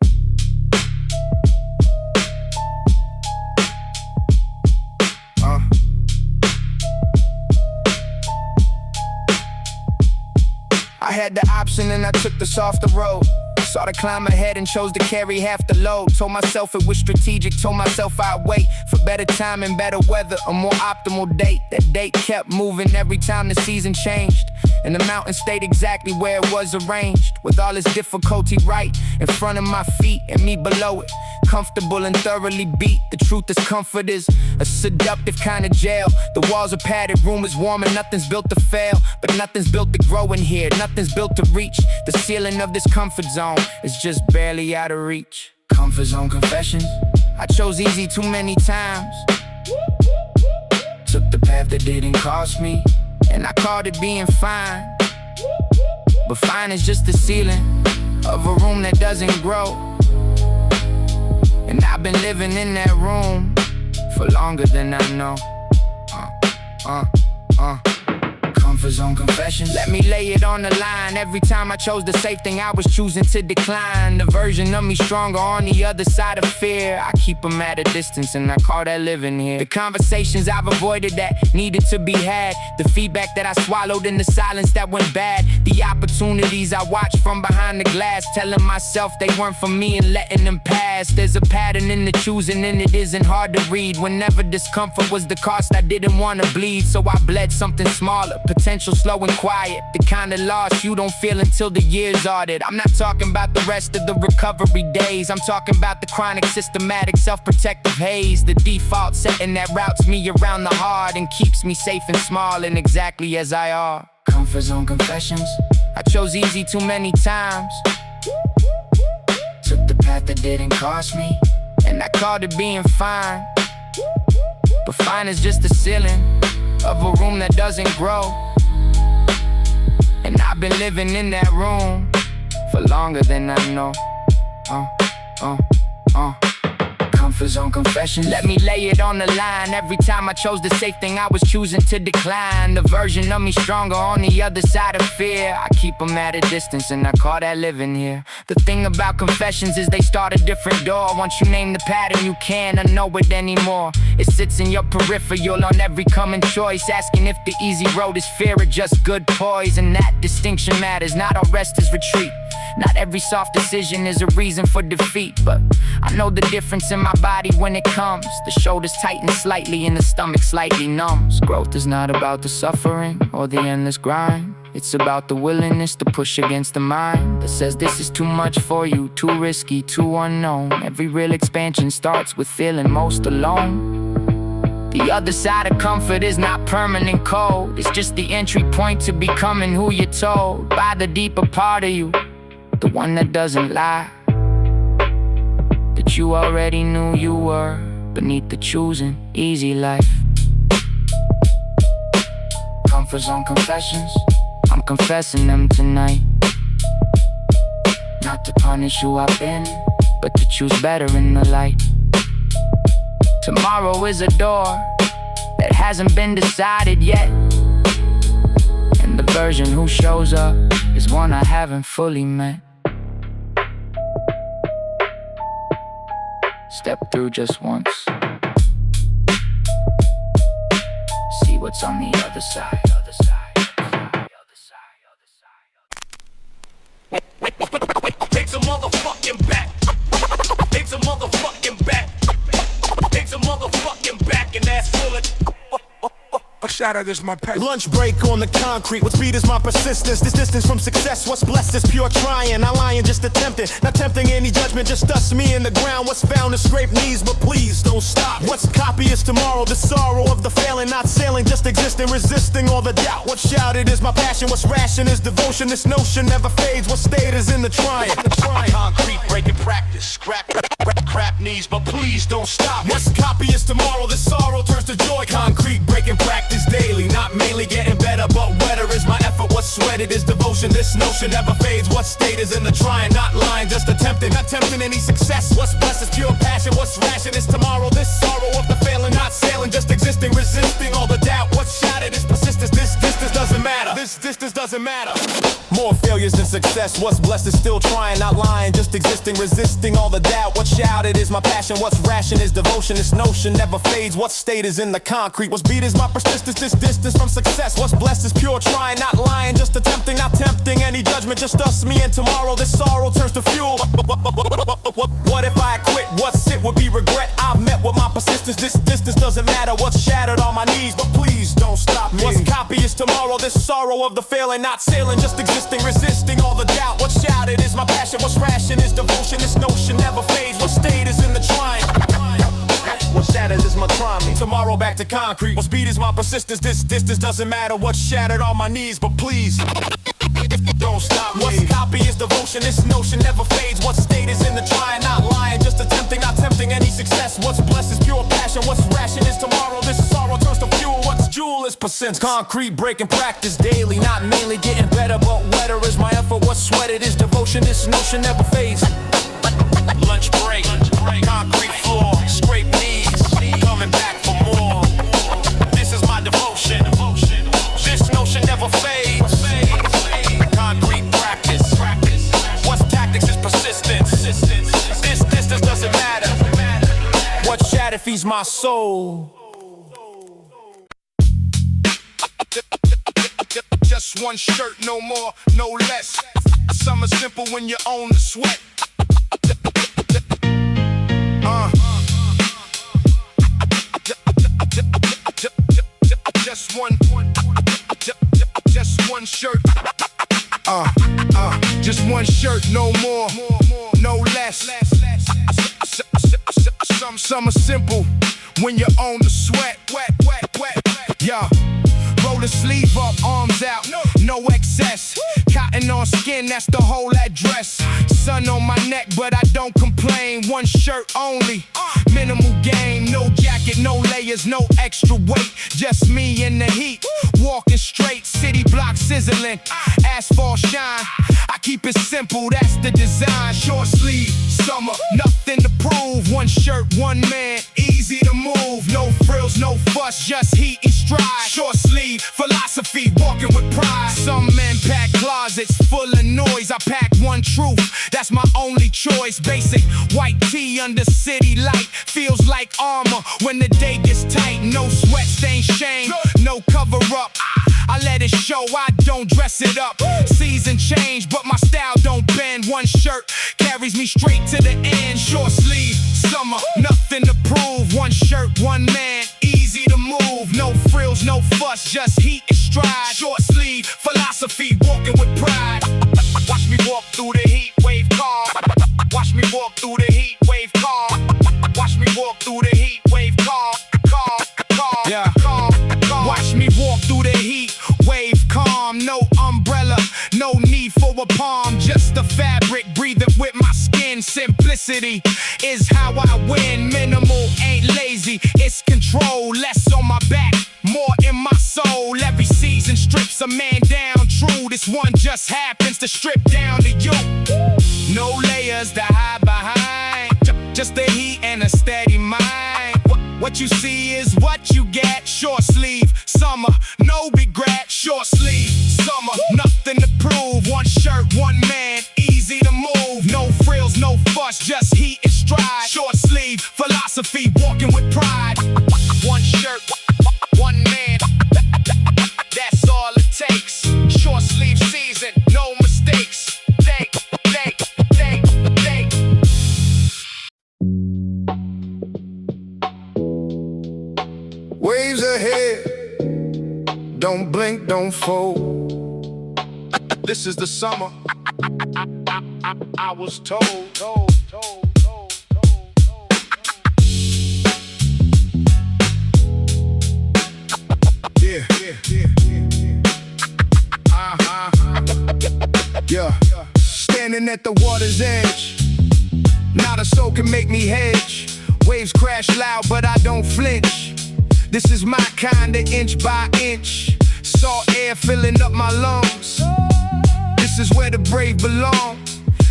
had the option and I took the softer road. Saw the climb ahead and chose to carry half the load. Told myself it was strategic, told myself I'd wait for better time and better weather, a more optimal date. That date kept moving every time the season changed, and the mountain stayed exactly where it was arranged, with all its difficulty right in front of my feet and me below it, comfortable and thoroughly beat. The truth is comfort is a seductive kind of jail. The walls are padded, room is warm and nothing's built to fail, but nothing's built to grow in here, nothing's built to reach the ceiling of this comfort zone. It's just barely out of reach. Comfort zone confessions. I chose easy too many times. Took the path that didn't cost me, and I called it being fine. But fine is just the ceiling of a room that doesn't grow. And I've been living in that room for longer than I know. Comfort zone confessions. Let me lay it on the line. Every time I chose the safe thing, I was choosing to decline. The version of me stronger on the other side of fear, I keep them at a distance and I call that living here. The conversations I've avoided that needed to be had, the feedback that I swallowed in the silence that went bad, the opportunities I watched from behind the glass, telling myself they weren't for me and letting them pass. There's a pattern in the choosing and it isn't hard to read. Whenever discomfort was the cost, I didn't want to bleed, so I bled something smaller, potential slow and quiet, the kind of loss you don't feel until the years audit. I'm not talking about the rest of the recovery days, I'm talking about the chronic, systematic, self-protective haze, the default setting that routes me around the heart and keeps me safe and small and exactly as I are. Comfort zone confessions. I chose easy too many times. Took the path that didn't cost me, and I called it being fine. But fine is just the ceiling of a room that doesn't grow. And I've been living in that room for longer than I know. Comfort zone confession. Let me lay it on the line. Every time I chose the safe thing, I was choosing to decline. The version of me stronger on the other side of fear, I keep them at a distance and I call that living here. The thing about confessions is they start a different door. Once you name the pattern, you can't unknow it anymore. It sits in your peripheral on every coming choice, asking if the easy road is fear or just good poise. And that distinction matters, not all rest is retreat. Not every soft decision is a reason for defeat, but I know the difference in my body when it comes. The shoulders tighten slightly and the stomach slightly numbs. Growth is not about the suffering or the endless grind. It's about the willingness to push against the mind that says this is too much for you, too risky, too unknown. Every real expansion starts with feeling most alone. The other side of comfort is not permanent cold. It's just the entry point to becoming who you're told by the deeper part of you, the one that doesn't lie, that you already knew you were beneath the choosing easy life. Comfort zone confessions. I'm confessing them tonight. Not to punish who I've been, but to choose better in the light. Tomorrow is a door that hasn't been decided yet, and the version who shows up is one I haven't fully met. Step through just once, see what's on the other side. Takes a motherfucking back. Takes a motherfucking back. Takes a motherfucking back, and that's full of. A shot of this, my pet. Lunch break on the concrete. What speed is my persistence? This distance from success. What's blessed is pure trying. Not lying, just attempting. Not tempting any judgment. Just dust me in the ground. What's found is scrape knees, but please don't stop. What's copy is tomorrow. The sorrow of the failing, not sailing, just existing, resisting all the doubt. What's shouted is my passion. What's ration is devotion. This notion never fades. What state is in the trying? Concrete breaking practice. Crap knees, but please don't stop. What's copy is tomorrow. The sorrow turns to joy. Concrete breaking practice daily, not mainly getting better, but wetter is my effort. What's sweated is devotion. This notion never fades. What state is in the trying? Not lying, just attempting. Not tempting any success. What's blessed is pure passion. What's ration is tomorrow. This sorrow of the failing, not sailing, just existing, resisting all the doubt. What's shattered is persistence. This distance doesn't matter. This distance doesn't matter. More failure isn't success. What's blessed is still trying, not lying, just existing, resisting all the doubt. What's shouted is my passion, what's ration is devotion. This notion never fades, what state is in the concrete. What's beat is my persistence, this distance from success. What's blessed is pure trying, not lying, just attempting, not tempting any judgment. Just us, me, and tomorrow. This sorrow turns to fuel. What if I quit? What's it would be regret. I've met with my persistence. This distance doesn't matter. What's shattered on my knees, but please don't stop me. What's copy is tomorrow. This sorrow of the failing, not sailing, just existing, resisting all the doubt. What's shouted is my passion. What's ration is devotion. This notion never fades. What state is in the trying? What shatters is my trying. Tomorrow back to concrete. What's beat is my persistence. This distance doesn't matter. What's shattered on my knees, but please don't stop me. What's copy is devotion. This notion never fades. What state is in the trying? Not lying, just attempting, not tempting any success. What's blessed is pure passion. What's ration is tomorrow. This sorrow turns to fuel. What's jewel is percent. Concrete breaking practice daily, not mainly getting better, but wetter is my effort. What's sweated is devotion. This notion never fades. Lunch break, concrete floor, scrape knees, coming back for more. This is my devotion. This notion never fades. Concrete practice. What's tactics is persistence. This distance doesn't matter. What shatter feeds my soul. Just one shirt, no more, no less. Summer simple when you own the sweat. Just one shirt. Just one shirt, no more, no less. Summer simple when you own the sweat. Yeah. Roll the sleeve up, arms out, no excess. Cotton on skin, that's the whole address. Sun on my neck, but I don't complain. One shirt only, minimal game. No jacket, no layers, no extra weight. Just me in the heat, walking straight. City block sizzling, asphalt shine. I keep it simple, that's the design. Short sleeve, summer, nothing to prove. One shirt, one man, easy to move. No frills, no fuss, just heat and stride. Short sleeve, philosophy, walking with pride. Some men pack closets full of noise. I pack one truth, that's my only choice. Basic white tee under city light. Feels like armor when the day gets tight. No sweat stain shame, no cover up. I let it show, I don't dress it up. Season change, but my style don't bend. One shirt carries me straight to the end. Short sleeve, summer, nothing to prove. One shirt, one man, easy to move. No frills, no fuss, just heat and stride. Short sleeve, philosophy, walking with pride. Watch me walk through the heat wave calm. Watch me walk through the heat wave calm. Watch me walk through the heat wave calm. Yeah. Watch me walk through the heat wave calm. No umbrella, no need for a palm. Just a fabric breathing with my skin. Simplicity is how I win. Minimal ain't lazy, it's control. Less on my back, more in my soul. Every season strips a man down. True, this one just happens to strip down to you. No layers to hide behind, just the heat and a steady mind. What you see is what you get. Short sleeve, summer, no regret. Short sleeve, summer, nothing to prove. One shirt, one man, easy to move. No frills, no fuss, just heat and stride. Short sleeve, philosophy, walking with pride. One shirt, one man, that's all it takes. Short sleeve season, no mistakes. Waves ahead, don't blink, don't fold. This is the summer, I was told. Yeah. Standing at the water's edge, not a soul can make me hedge. Waves crash loud, but I don't flinch. This is my kind of inch by inch. Salt air filling up my lungs. This is where the brave belong.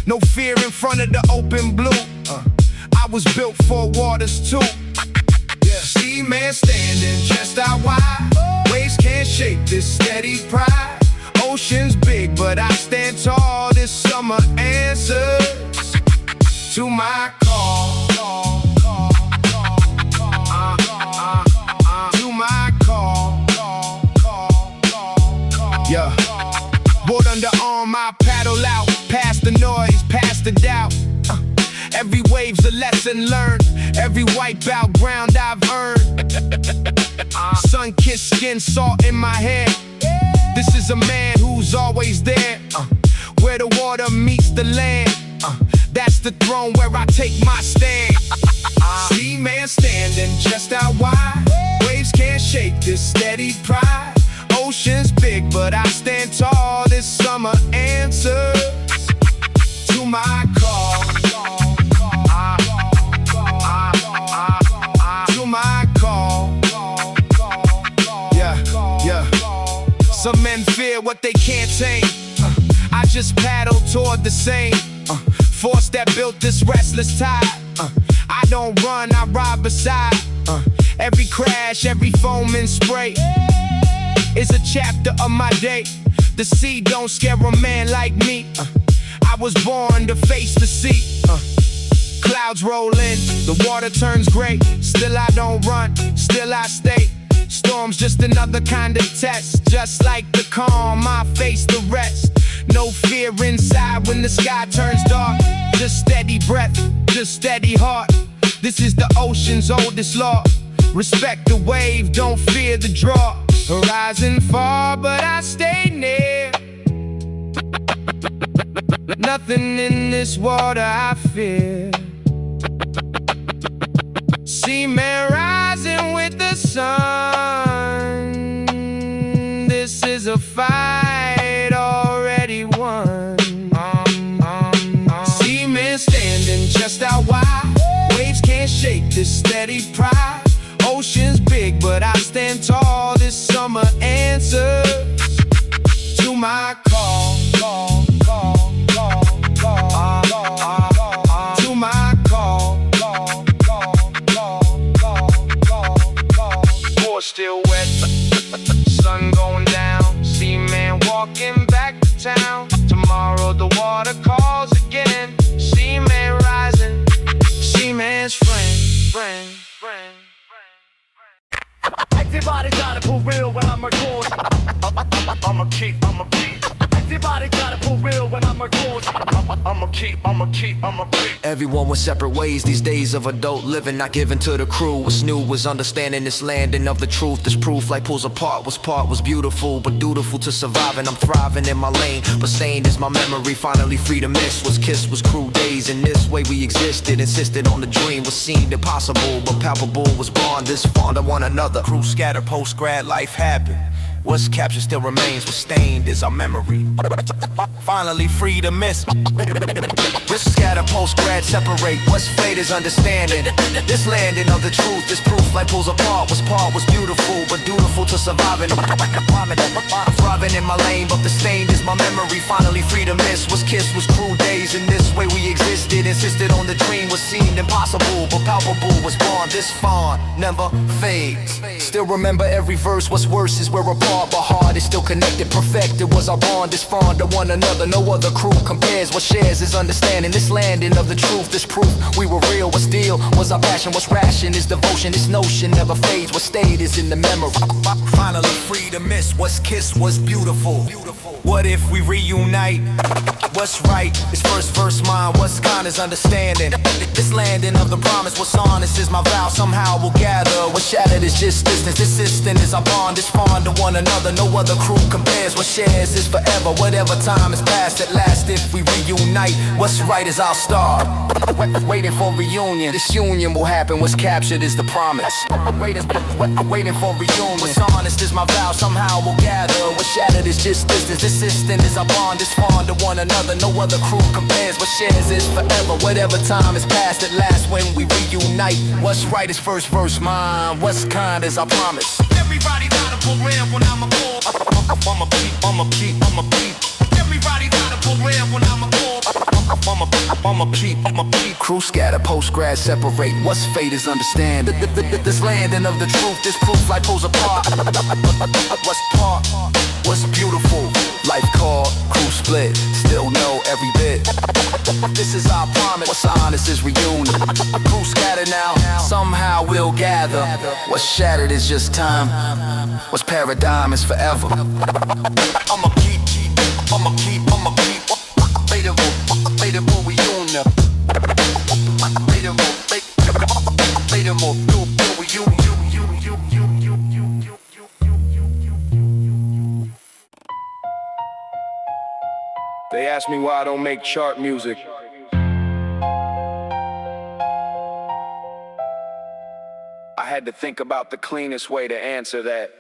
No fear in front of the open blue. I was built for waters too. See man standing chest out wide. Waves can't shake this steady pride. Ocean's big, but I stand tall. lesson learned. Every wipeout ground I've earned. Sun-kissed skin, salt in my hair. This is a man who's always there, where the water meets the land. That's the throne where I take my stand. See man standing just out wide. Waves can't shake this steady pride. Ocean's big, but I stand tall. This summer answers to my call. To my call. Yeah, yeah. Some men fear what they can't tame. I just paddle toward the same force that built this restless tide. I don't run, I ride beside. Every crash, every foaming spray is a chapter of my day. The sea don't scare a man like me. I was born to face the sea. Clouds roll in, the water turns gray. Still I don't run, still I stay. Storm's just another kind of test. Just like the calm, I face the rest. No fear inside when the sky turns dark. Just steady breath, just steady heart. This is the ocean's oldest law. Respect the wave, don't fear the draw. Horizon far, but I stay near. Nothing in this water I fear. Seaman rising with the sun. This is a fight already won. Seaman standing just out wide. Waves can't shake this steady pride. Ocean's big, but I stand tall. This summer answers to my call. To my call. Floor still wet, sun going down. Seaman walking back to town. Tomorrow the water calls again. Seaman rising, seaman's friend. Everybody gotta pull real when I'm recording. I'ma keep. Everybody gotta pull real when I'm recording. I'ma keep. Everyone went separate ways these days of adult living, not given to the crew. What's new was understanding this landing of the truth. This proof like pulls apart was part was beautiful, but dutiful to surviving. I'm thriving in my lane, but stained is my memory. Finally free to miss what's kissed was cruel days. In this way we existed, insisted on the dream. What seemed impossible, but palpable was born. This fond of one another. Crew scatter, post-grad life happened. What's captured still remains, what's stained is our memory. Finally free to miss. This scatter, post-grad separate. What's fate is understanding. This landing of the truth, this proof like pulls apart. What's part was beautiful, but dutiful to surviving. Thriving in my lane, but the stain is my memory. Finally free to miss. What's kissed was cruel days. In this way we existed, insisted on the dream. What seemed impossible, but palpable was born. This fond never fades. Still remember every verse. What's worse is we're apart, but heart is still connected. Perfected was our bond. This fond to one another. No other crew compares. What shares is understanding. This landing of the truth, this proof we were real. What's deal was our passion. What's ration is devotion. This notion never fades. What stayed is in the memory. Finally free to miss. What's kissed was beautiful. What if we reunite? What's right is first verse mine. What's kind is understanding. This landing of the promise. What's honest is my vow. Somehow we'll gather. What's shattered is just distance. This instant is our bond. This fond to one another. No other crew compares. What shares is forever. Whatever time is past at last. If we reunite, what's right is our star. Waiting for reunion. This union will happen. What's captured is the promise. Waiting for reunion. What's honest is my vow. Somehow we'll gather. What's shattered is just distance. This instant is our bond. This fond to one another. No other crew compares. What shares is forever. Whatever time is past at last. When we reunite, what's right is first verse mine. What's kind is our promise. Everybody gotta pull real when I'm a ball. I'ma keep. Everybody gotta pull real when I'm a ball. I'ma keep. Crew scatter, post-grad separate. What's fate is understand. This landing of the truth, this proof life pulls apart. What's part, what's beautiful. Life called, crew split, still know every bit. This is our promise, what's honest is reunion. Crew scatter now, somehow we'll gather. What's shattered is just time. What's paradigm is forever. I'ma keep. Later reunion. Later They ask me why I don't make chart music. I had to think about the cleanest way to answer that.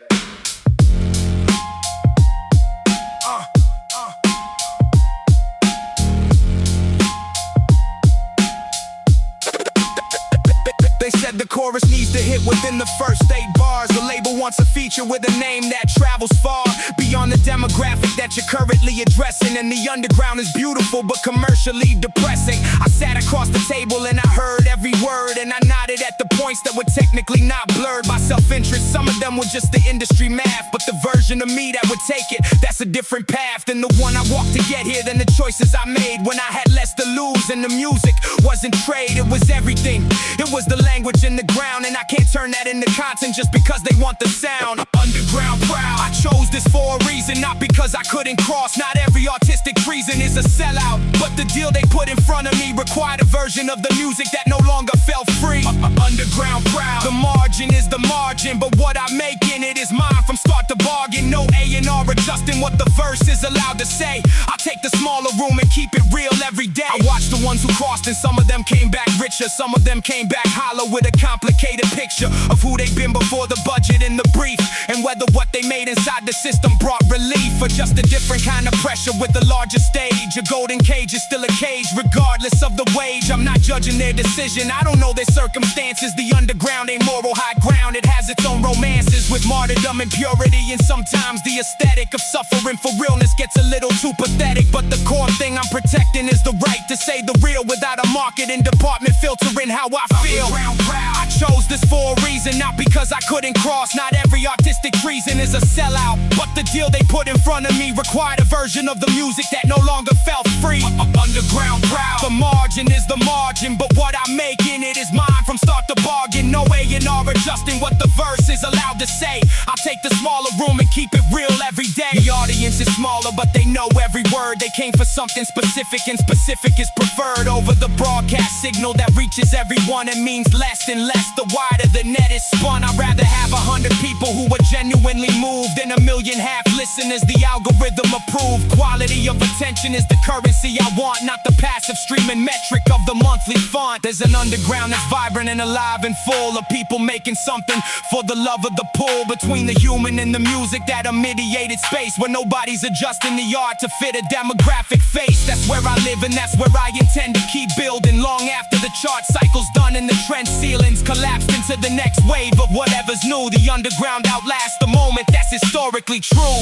They said the chorus needs to hit within the first 8 bars. The label wants a feature with a name that travels far beyond the demographic that you're currently addressing. And the underground is beautiful but commercially depressing. I sat across the table and I heard every word, and I nodded at the points that were technically not blurred by self-interest. Some of them were just the industry math, but the version of me that would take it, that's a different path than the one I walked to get here, than the choices I made when I had less to lose. And the music wasn't trade, it was everything. It was the language in the ground, and I can't turn that into content just because they want the sound. Underground proud, I chose this for a reason, not because I couldn't cross. Not every artistic treason is a sellout, but the deal they put in front of me required a version of the music that no longer felt free. Underground proud, the margin is the margin, but what I make in it is mine from start to bargain. No A&R adjusting what the verse is allowed to say. I'll take the smaller room and keep it real every day. I watched the ones who crossed, and some of them came back richer, some of them came back hollow with a complicated picture of who they've been before the budget and the brief, and whether what they made inside the system brought relief or just a different kind of pressure with a larger stage. A golden cage is still a cage regardless of the wage. I'm not judging their decision, I don't know their circumstances. The underground ain't moral high ground, it has its own romances with martyrdom and purity, and sometimes the aesthetic of suffering for realness gets a little too pathetic. But the core thing I'm protecting is the right to say the real without a marketing department filtering how I feel. I chose this for a reason, not because I couldn't cross. Not every artistic treason is a sellout, but the deal they put in front of me required a version of the music that no longer felt free. Underground proud, the margin is the margin, but what I make in it is mine from start to bargain. No A&R adjusting what the verse is allowed to say. I'll take the smaller room and keep it real every day. The audience is smaller, but they know every word. They came for something specific, and specific is preferred over the broadcast signal that reaches everyone and means less and less the wider the net is spun. I'd rather have 100 people who are genuinely moved than a million half listeners the algorithm approved. Quality of attention is the currency I want, not the passive streaming metric of the monthly font. There's an underground that's vibrant and alive and full of people making something for the love of the pull between the human and the music, that a mediated space where nobody's adjusting the art to fit a demographic face. That's where I live and that's where I intend to keep building long after the chart cycle's done and the trend ceilings collapsed into the next wave of whatever's new. The underground outlasts the moment, that's historically true.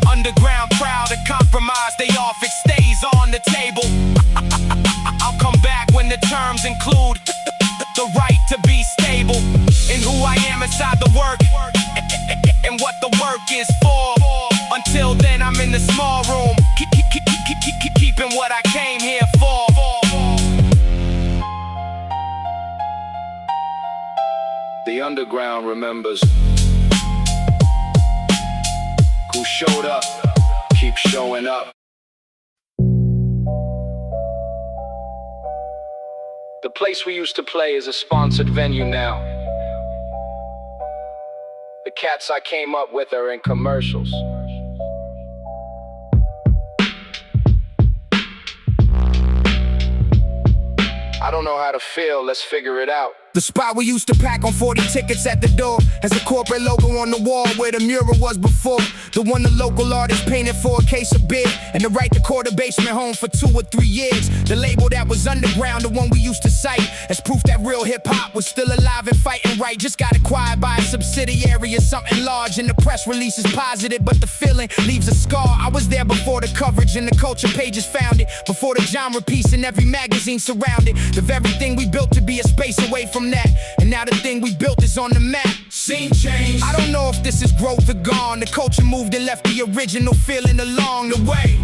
Underground proud of compromise they offer, it stays on the table. I'll come back when the terms include the right to be stable in who I am inside the work and what the work is for. Until then I'm in the small room, keeping what I came here for. The underground remembers. Who showed up, keep showing up. The place we used to play is a sponsored venue now. The cats I came up with are in commercials. I don't know how to feel, let's figure it out. The spot we used to pack on 40 tickets at the door has a corporate logo on the wall where the mural was before. The one the local artist painted for a case of beer, and the right to call the basement home for 2 or 3 years. The label that was underground, the one we used to cite as proof that real hip-hop was still alive and fighting right. Just got acquired by a subsidiary of something large, and the press release is positive, but the feeling leaves a scar. I was there before the coverage and the culture pages found it, before the genre piece in every magazine surrounded. The very thing we built to be a space away from that, and now the thing we built is on the map. Scene change. I don't know if this is growth or gone. The culture moved and left the original feeling along the way,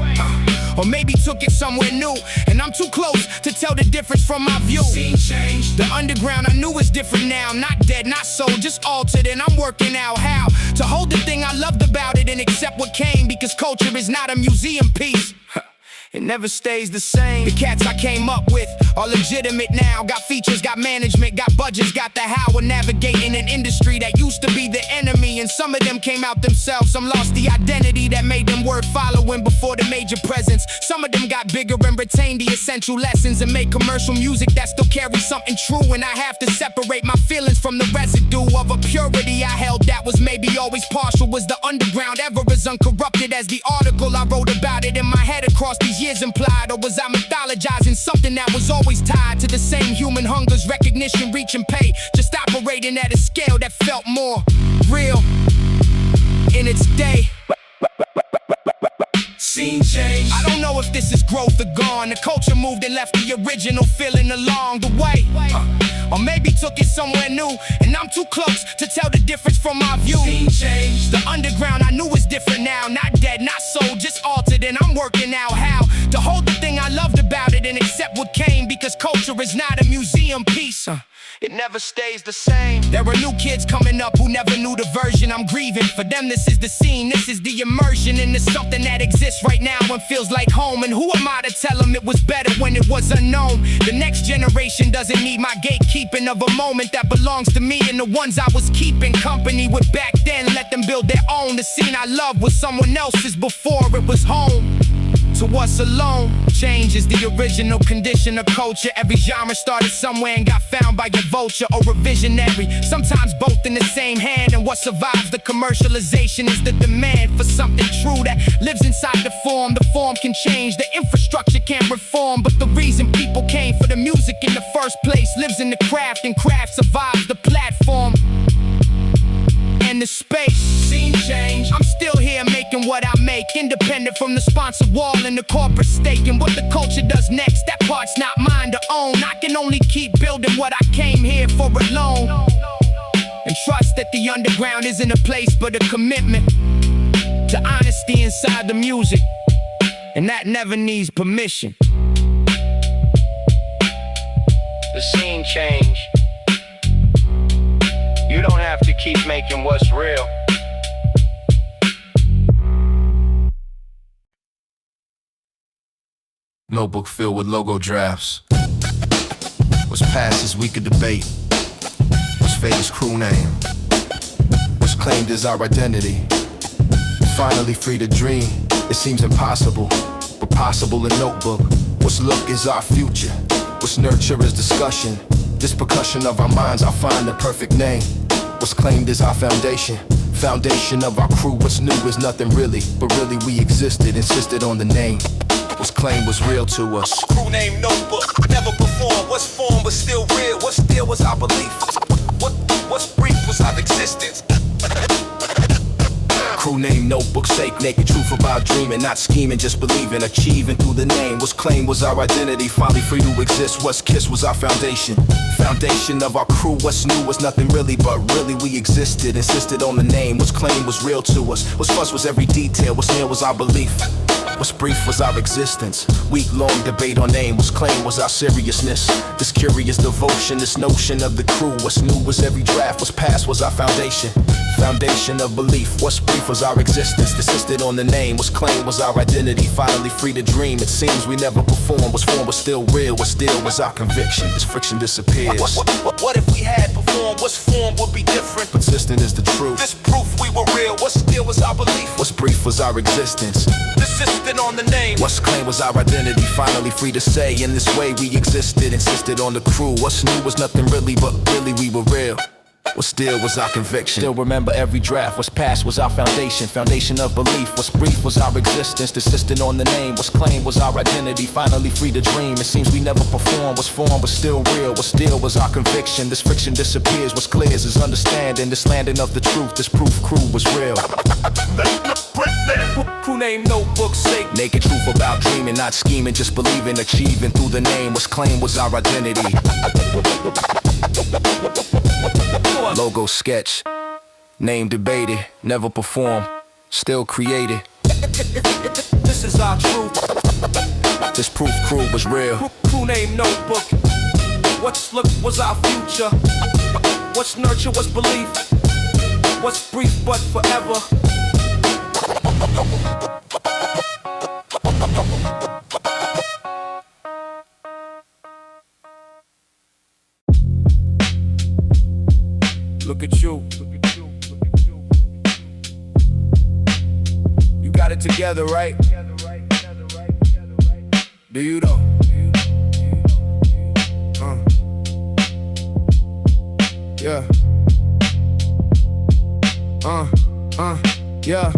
or maybe took it somewhere new, and I'm too close to tell the difference from my view. Scene change. The underground I knew is different now, not dead, not sold, just altered, and I'm working out how to hold the thing I loved about it and accept what came, because culture is not a museum piece. It never stays the same. The cats I came up with are legitimate now. Got features, got management, got budgets, got the how of navigating an industry that used to be the enemy. And some of them came out themselves. Some lost the identity that made them worth following before the major presence. Some of them got bigger and retained the essential lessons and made commercial music that still carries something true. And I have to separate my feelings from the residue of a purity I held that was maybe always partial. Was the underground ever as uncorrupted as the article I wrote about it in my head across these years implied? Or was I mythologizing something that was always tied to the same human hungers, recognition, reach and pay, just operating at a scale that felt more real in its day? Scene change. I don't know if this is growth or gone. The culture moved and left the original feeling along the way. Or maybe took it somewhere new, and I'm too close to tell the difference from my view. Scene change. The underground I knew is different now. Not dead, not sold, just altered, and I'm working out how to hold the thing I loved about it and accept what came. Because culture is not a museum piece. It never stays the same. There are new kids coming up who never knew the version I'm grieving. For them this is the scene, this is the immersion. And it's something that exists right now and feels like home. And who am I to tell them it was better when it was unknown? The next generation doesn't need my gatekeeping of a moment that belongs to me and the ones I was keeping company with back then. Let them build their own. The scene I love was someone else's before it was home. To us alone, change is the original condition of culture. Every genre started somewhere and got found by a vulture or a visionary. Sometimes both in the same hand. And what survives the commercialization is the demand for something true that lives inside the form. The form can change, the infrastructure can't reform, but the reason people came for the music in the first place lives in the craft, and craft survives the platform and the space. Scene change. I'm still here making what I make, independent from the sponsor wall and the corporate stake. And what the culture does next, that part's not mine to own. I can only keep building what I came here for alone. And trust that the underground isn't a place but a commitment to honesty inside the music, and that never needs permission. The scene change. You don't have to keep making what's real. Notebook filled with logo drafts. What's past is we could debate. What's fake is crew name. What's claimed is our identity. Finally free to dream. It seems impossible, but possible in notebook. What's look is our future. What's nurture is discussion. This percussion of our minds, I'll find the perfect name. What's claimed is our foundation. Foundation of our crew. What's new is nothing really, but really we existed, insisted on the name. What's claimed was real to us. Crew name notebook, never performed. What's formed was still real. What still was our belief? What's brief was our existence? Crew name notebook, sake naked truth about dreaming, not scheming, just believing, achieving through the name. What's claimed was our identity, finally free to exist. What's kissed was our foundation. Foundation of our crew. What's new was nothing really, but really we existed, insisted on the name. What's claimed was real to us. What's fuss was every detail. What's near was our belief. What's brief was our existence. Week-long debate on name. What's claimed was our seriousness. This curious devotion, this notion of the crew. What's new was every draft. What's past was our foundation. Foundation of belief. What's brief was our existence. Insisted on the name. What's claimed was our identity. Finally free to dream. It seems we never performed. What's formed was still real. What still was our conviction. This friction disappears. What if we had performed? What's formed would be different. Persistent is the truth. This proof we were real. What still was our belief? What's brief was our existence. Insisted on the name. What's claimed was our identity. Finally free to say. In this way we existed, insisted on the crew. What's new was nothing really, but really we were real. What still was our conviction. Still remember every draft. What's past was our foundation. Foundation of belief. What's brief was our existence. Insisting on the name. What's claimed was our identity. Finally free to dream. It seems we never performed. What's formed was still real. What still was our conviction. This friction disappears. What's clear is understanding. This landing of the truth. This proof crew was real. Crew name notebook, sake naked truth about dreaming, not scheming, just believing, achieving through the name. What's claimed was our identity. Logo sketch, name debated, never performed, still created. This is our truth. This proof crew was real. Crew name notebook. What's look was our future. What's nurture was belief. What's brief but forever. Look at you. You got it together, right? Do you though? Yeah. Yeah.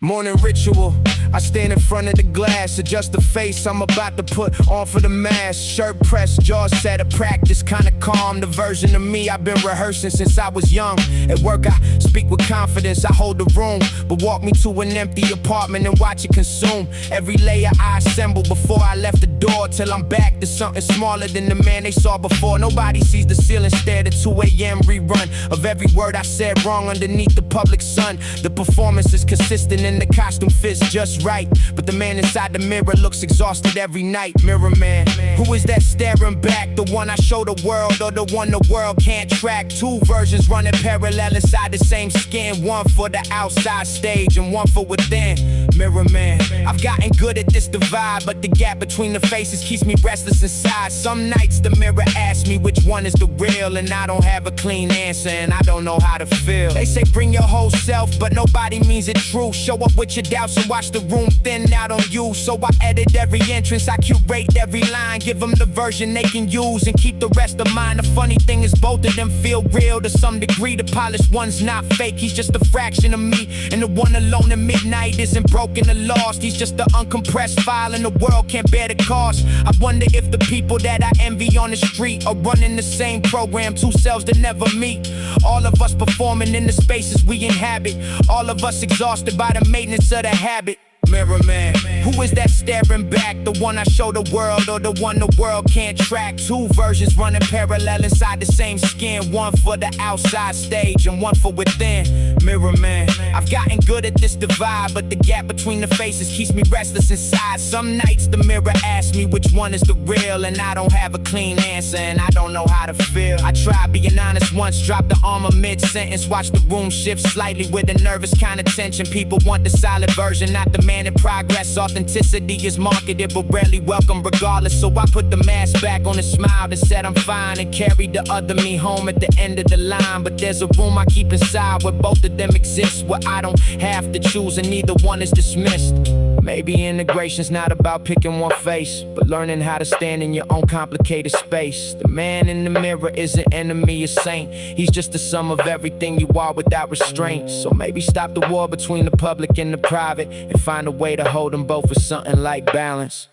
Morning ritual. I stand in front of the glass, adjust the face I'm about to put on for the mask. Shirt pressed, jaws set at practice, kinda calm. The version of me I've been rehearsing since I was young. At work I speak with confidence, I hold the room. But walk me to an empty apartment and watch it consume. Every layer I assemble before I left the door. Till I'm back to something smaller than the man they saw before. Nobody sees the ceiling, stare at 2 a.m. rerun of every word I said wrong underneath the public sun. The performance is consistent and the costume fits just right. But the man inside the mirror looks exhausted every night. Mirror man, who is that staring back? The one I show the world or the one the world can't track? Two versions running parallel inside the same skin. One for the outside stage and one for within. Mirror man, I've gotten good at this divide, but the gap between the faces keeps me restless inside. Some nights the mirror asks me which one is the real, and I don't have a clean answer and I don't know how to feel. They say bring your whole self, but nobody means it true. Show up with your doubts and watch the room thin out on you. So I edit every entrance, I curate every line, give them the version they can use and keep the rest of mine. The funny thing is both of them feel real to some degree. The polished one's not fake, he's just a fraction of me. And the one alone at midnight isn't broken or lost. He's just the uncompressed file and the world can't bear the cost. I wonder if the people that I envy on the street are running the same program, two selves that never meet. All of us performing in the spaces we inhabit. All of us exhausted by the maintenance of the habit. Mirror man, who is that staring back? The one I show the world or the one the world can't track? Two versions running parallel inside the same skin. One for the outside stage and one for within. Mirror man, I've gotten good at this divide, but the gap between the faces keeps me restless inside. Some nights the mirror asks me which one is the real, and I don't have a clean answer and I don't know how to feel. I tried being honest once, dropped the armor mid-sentence. Watch the room shift slightly with a nervous kind of tension. People want the solid version, not the man in progress. Authenticity is marketed but rarely welcome regardless. So I put the mask back on a smile that said I'm fine, and carried the other me home at the end of the line. But there's a room I keep inside where both of them exist, where I don't have to choose and neither one is dismissed. Maybe integration's not about picking one face, but learning how to stand in your own complicated space. The man in the mirror isn't enemy, a saint. He's just the sum of everything you are without restraint. So maybe stop the war between the public and the private and find a way to hold them both with something like balance.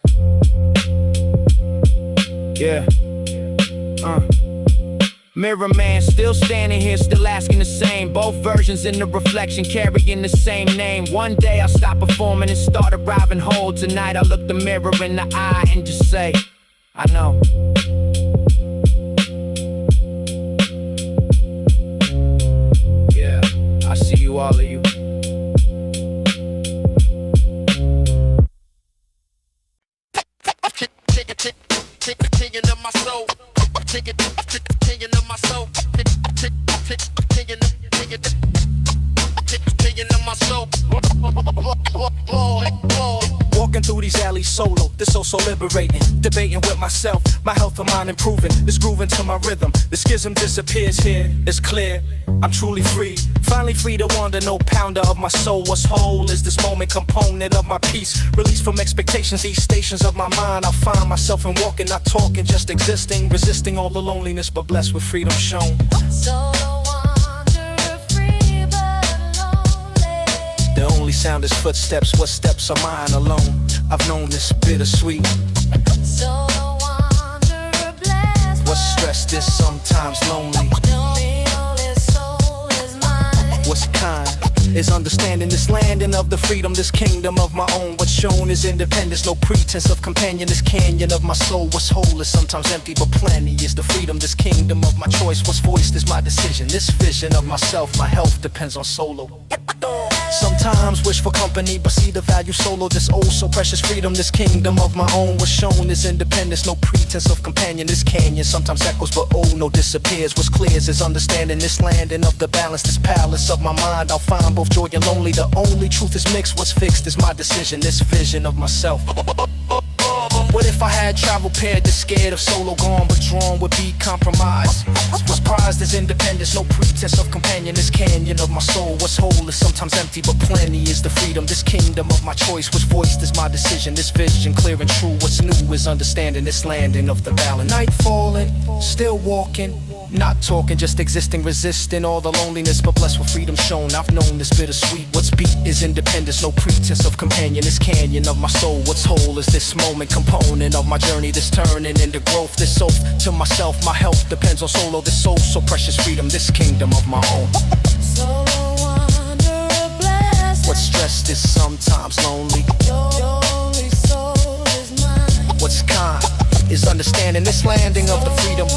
Yeah. Mirror man, still standing here, still asking the same. Both versions in the reflection, carrying the same name. One day I'll stop performing and start arriving whole. Tonight I'll look the mirror in the eye and just say, I know. Yeah, I see you, all of you. Of my soul, opinion of my soul, opinion of my soul. Walking through these alleys solo, this so liberating. Debating with myself, my health of mind improving. This grooving to my rhythm, the schism disappears here. It's clear, I'm truly free. Finally free to wander, no pounder of my soul. What's whole is this moment, component of my peace. Released from expectations, these stations of my mind. I find myself in walking, not talking, just existing. Resisting all the loneliness, but blessed with freedom shown. So The only sound is footsteps, what steps are mine alone? I've known this bittersweet. So blessed. What's stressed is sometimes lonely. What's kind is understanding this landing of the freedom, this kingdom of my own. What's shown is independence, no pretense of companion. This canyon of my soul, what's whole is sometimes empty, but plenty is the freedom, this kingdom of my choice. What's voiced is my decision, this vision of myself. My health depends on solo. Sometimes wish for company, but see the value solo. This oh so precious freedom, this kingdom of my own. What's shown is independence, no pretense of companion. This canyon sometimes echoes, but oh no disappears. What's clear is understanding this landing of the balance, this palace of my mind. I'll find both joy and lonely. The only truth is mixed, what's fixed is my decision, this vision of myself. What if I had travel paired that's scared of solo gone, but drawn would be compromised? Was prized as independence, no pretense of companion. This canyon of my soul, what's whole is sometimes empty, but plenty is the freedom. This kingdom of my choice was voiced as my decision. This vision clear and true, what's new is understanding this landing of the balance. Night falling, still walking, not talking, just existing, resisting all the loneliness, but blessed with freedom shown. I've known this bittersweet. What's beat is independence, no pretense of companion. This canyon of my soul, what's whole is this moment, component of my journey, this turning into growth. This oath to myself, my health depends on solo. This soul, so precious freedom, this kingdom of my own. Solo wanderer blessed. What's stressed is sometimes lonely. Your only soul is mine. What's kind is understanding this landing of the freedom.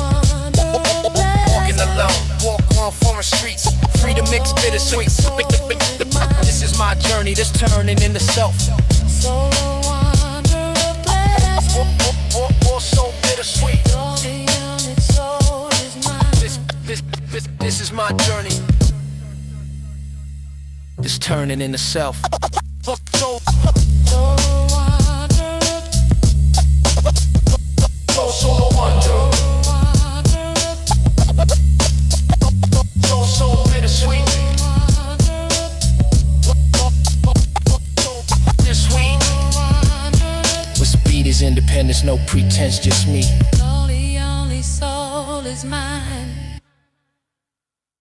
Walking alone, walk on foreign streets. Freedom mixed bittersweet. This is my journey, this turning into self. Solo wanderer blessed. Or so bittersweet. Your only soul is mine. This is my journey. This turning into self. Solo wanderer. Solo wanderer. So bittersweet. This sweet. With speed is independence, no pretense, just me. Only soul is mine.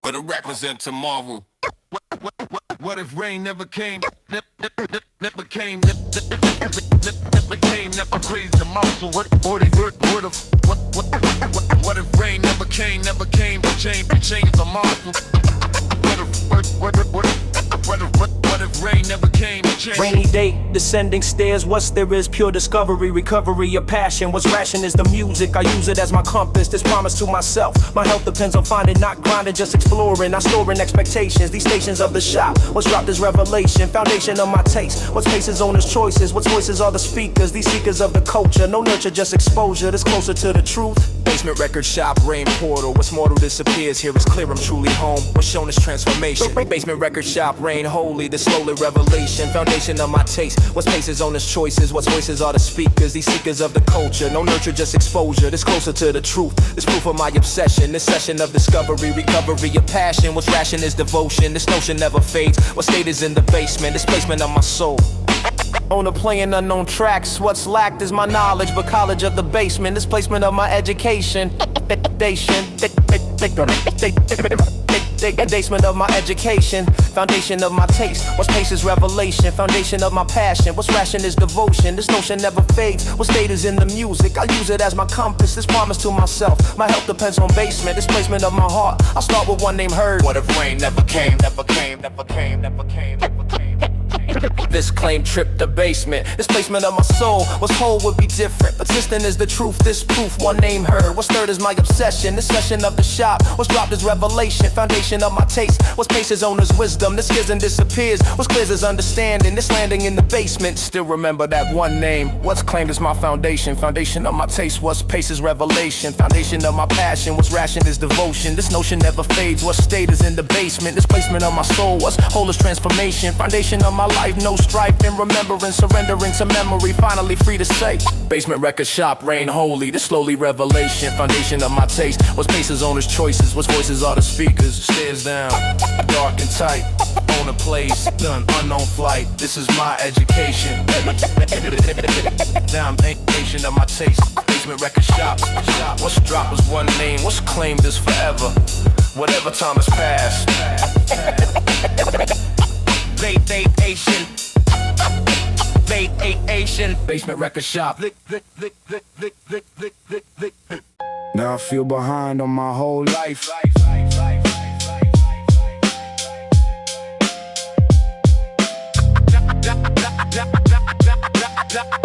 But to represent tomorrow. What if rain never came? Never came. Never came. Never praised the muscle. What if rain never came? Never came to change the muscle. What if rain never came to change? Rainy day, descending stairs. What's there is pure discovery, recovery of passion. What's ration is the music. I use it as my compass. This promise to myself. My health depends on finding, not grinding, just exploring. I store in expectations. These stations of the shop. What's dropped is revelation. Foundation of my taste. What's faces owner's choices. What's voices are the speakers. These seekers of the culture. No nurture, just exposure. This closer to the truth. Basement record shop, rain portal. What's mortal disappears. Here is clear, I'm truly home. What's shown is transformation. Basement record shop, rain holy. This slowly revelation. Foundation of my taste. What's paces owner's choices. What's voices are the speakers. These seekers of the culture. No nurture, just exposure. This closer to the truth. This proof of my obsession. This session of discovery, recovery of passion. What's ration is devotion. This notion never fades. What state is in the basement. This placement of my soul. Owner playing unknown tracks. What's lacked is my knowledge, but college of the basement. This placement of my education. Basement of my education. Foundation of my taste. What's pace is revelation. Foundation of my passion. What's ration is devotion. This notion never fades. What state is in the music? I use it as my compass. This promise to myself. My health depends on basement. This placement of my heart. I'll start with one name heard. What if rain never came? Never came. Never came. Never came. Never came. This claim tripped the basement. This placement of my soul. What's whole would be different. Persistent is the truth. This proof, one name heard. What's third is my obsession. This session of the shop. What's dropped is revelation. Foundation of my taste. What's paces owner's wisdom. This schism disappears. What's clear is understanding. This landing in the basement. Still remember that one name. What's claimed is my foundation. Foundation of my taste. What's pace is revelation. Foundation of my passion. What's ration is devotion. This notion never fades. What state is in the basement. This placement of my soul. What's whole is transformation. Foundation of my life. No strife and remembering, surrendering to memory, finally free to say. Basement record shop, rain holy, this slowly revelation. Foundation of my taste, what's paces owner's choices, what's voices are the speakers. Stairs down, dark and tight, on a place, done, unknown flight. This is my education. Down, nation of my taste. Basement record shop, what's dropped was one name, what's claimed is forever. Whatever time has passed. Vacation. Basement record shop. Now I feel behind on my whole life.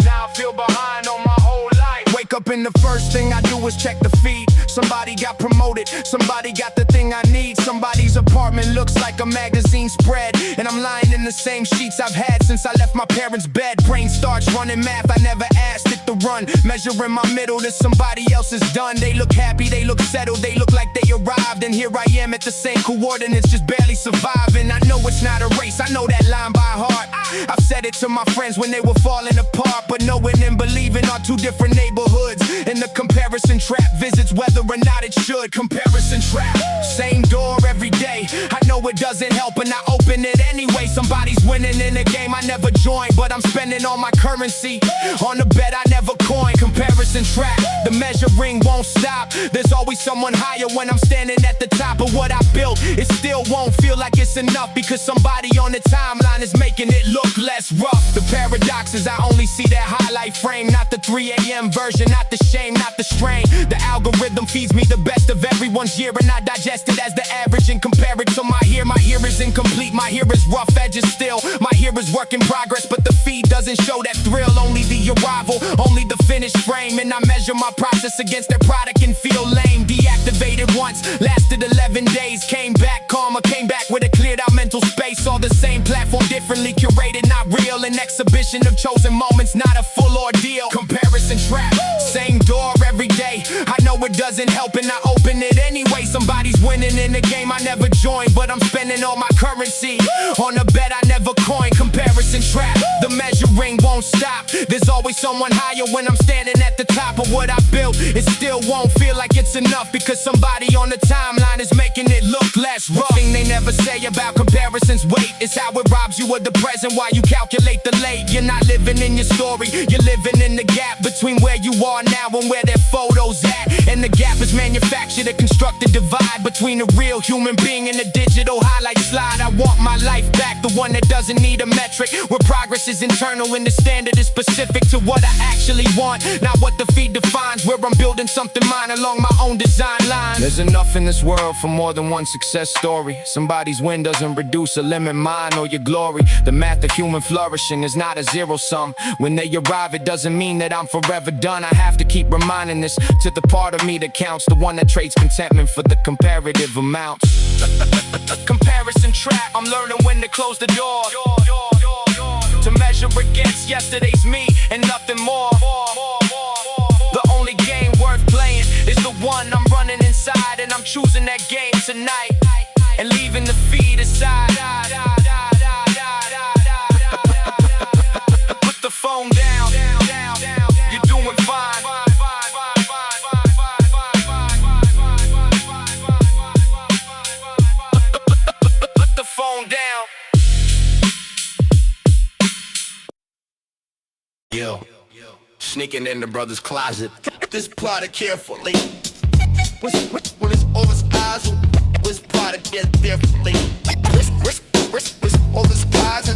Now I feel behind on my whole life. Wake up and the first thing I do is check the feed. Somebody got promoted, somebody got the thing I need. Somebody's apartment looks like a magazine spread, and I'm lying in the same sheets I've had since I left my parents' bed. Brain starts running math, I never asked it to run. Measuring my middle to somebody else's done. They look happy, they look settled, they look like they arrived, and here I am at the same coordinates, just barely surviving. I know it's not a race, I know that line by heart. I've said it to my friends when they were falling apart, but knowing and believing are two different neighborhoods. And the comparison trap visits whether or not it should. Comparison trap, same door every day. I know it doesn't help and I open it anyway. Somebody's winning in a game I never joined, but I'm spending all my currency on a bet I never coined. Comparison trap, the measuring won't stop. There's always someone higher when I'm standing at the top of what I built. It still won't feel like it's enough because somebody on the timeline is making it look less rough. The paradox is I only see that highlight frame, not the 3 a.m. version, not the shame, not the strain. The algorithm feeds me the best of everyone's year, and I digest it as the average and compare it to my here. My here is incomplete, my here is rough edges still. My here is work in progress, but the feed doesn't show that thrill. Only the arrival, only the finished frame, and I measure my process against their product and feel lame. Deactivated once, lasted 11 days, came back calmer, came back with a cleared out mental space. All the same platform, differently curated, not real. An exhibition of chosen moments, not a full ordeal. Comparison trap, same door every day. I know it doesn't help and I open it anyway. Somebody's winning in a game I never joined, but I'm spending all my currency on a bet I never coined. Comparison trap, the measuring won't stop. There's always someone higher when I'm standing at the top of what I built. It still won't feel like it's enough because somebody on the timeline is making it look less rough. The thing they never say about comparison's weight is how it robs you of the present while you calculate the late. You're not living in your story, you're living in the gap between where you are now and where their photos at. And the gap is manufactured to construct a divide between a real human being and a digital highlight slide. I want my life back, the one that doesn't need a metric, where progress is internal and the standard is specific to what I actually want, not what the feed defines. Where I'm building something mine along my own design line. There's enough in this world for more than one success story. Somebody's win doesn't reduce or limit mine or your glory. The math of human flourishing is not a zero sum. When they arrive, it doesn't mean that I'm forever done. I have to keep reminding this to the part of me that counts, the one that trades contentment for the comparative amounts. Comparison trap, I'm learning when to close the door, to measure against yesterday's me and nothing more. The only game worth playing is the one I'm running inside, and I'm choosing that game tonight and leaving the feed aside. Put the phone down, you're doing fine. Put the phone down. Yo, sneaking in the brother's closet. This plotted carefully. When it's all his eyes, was plotted carefully. All his eyes.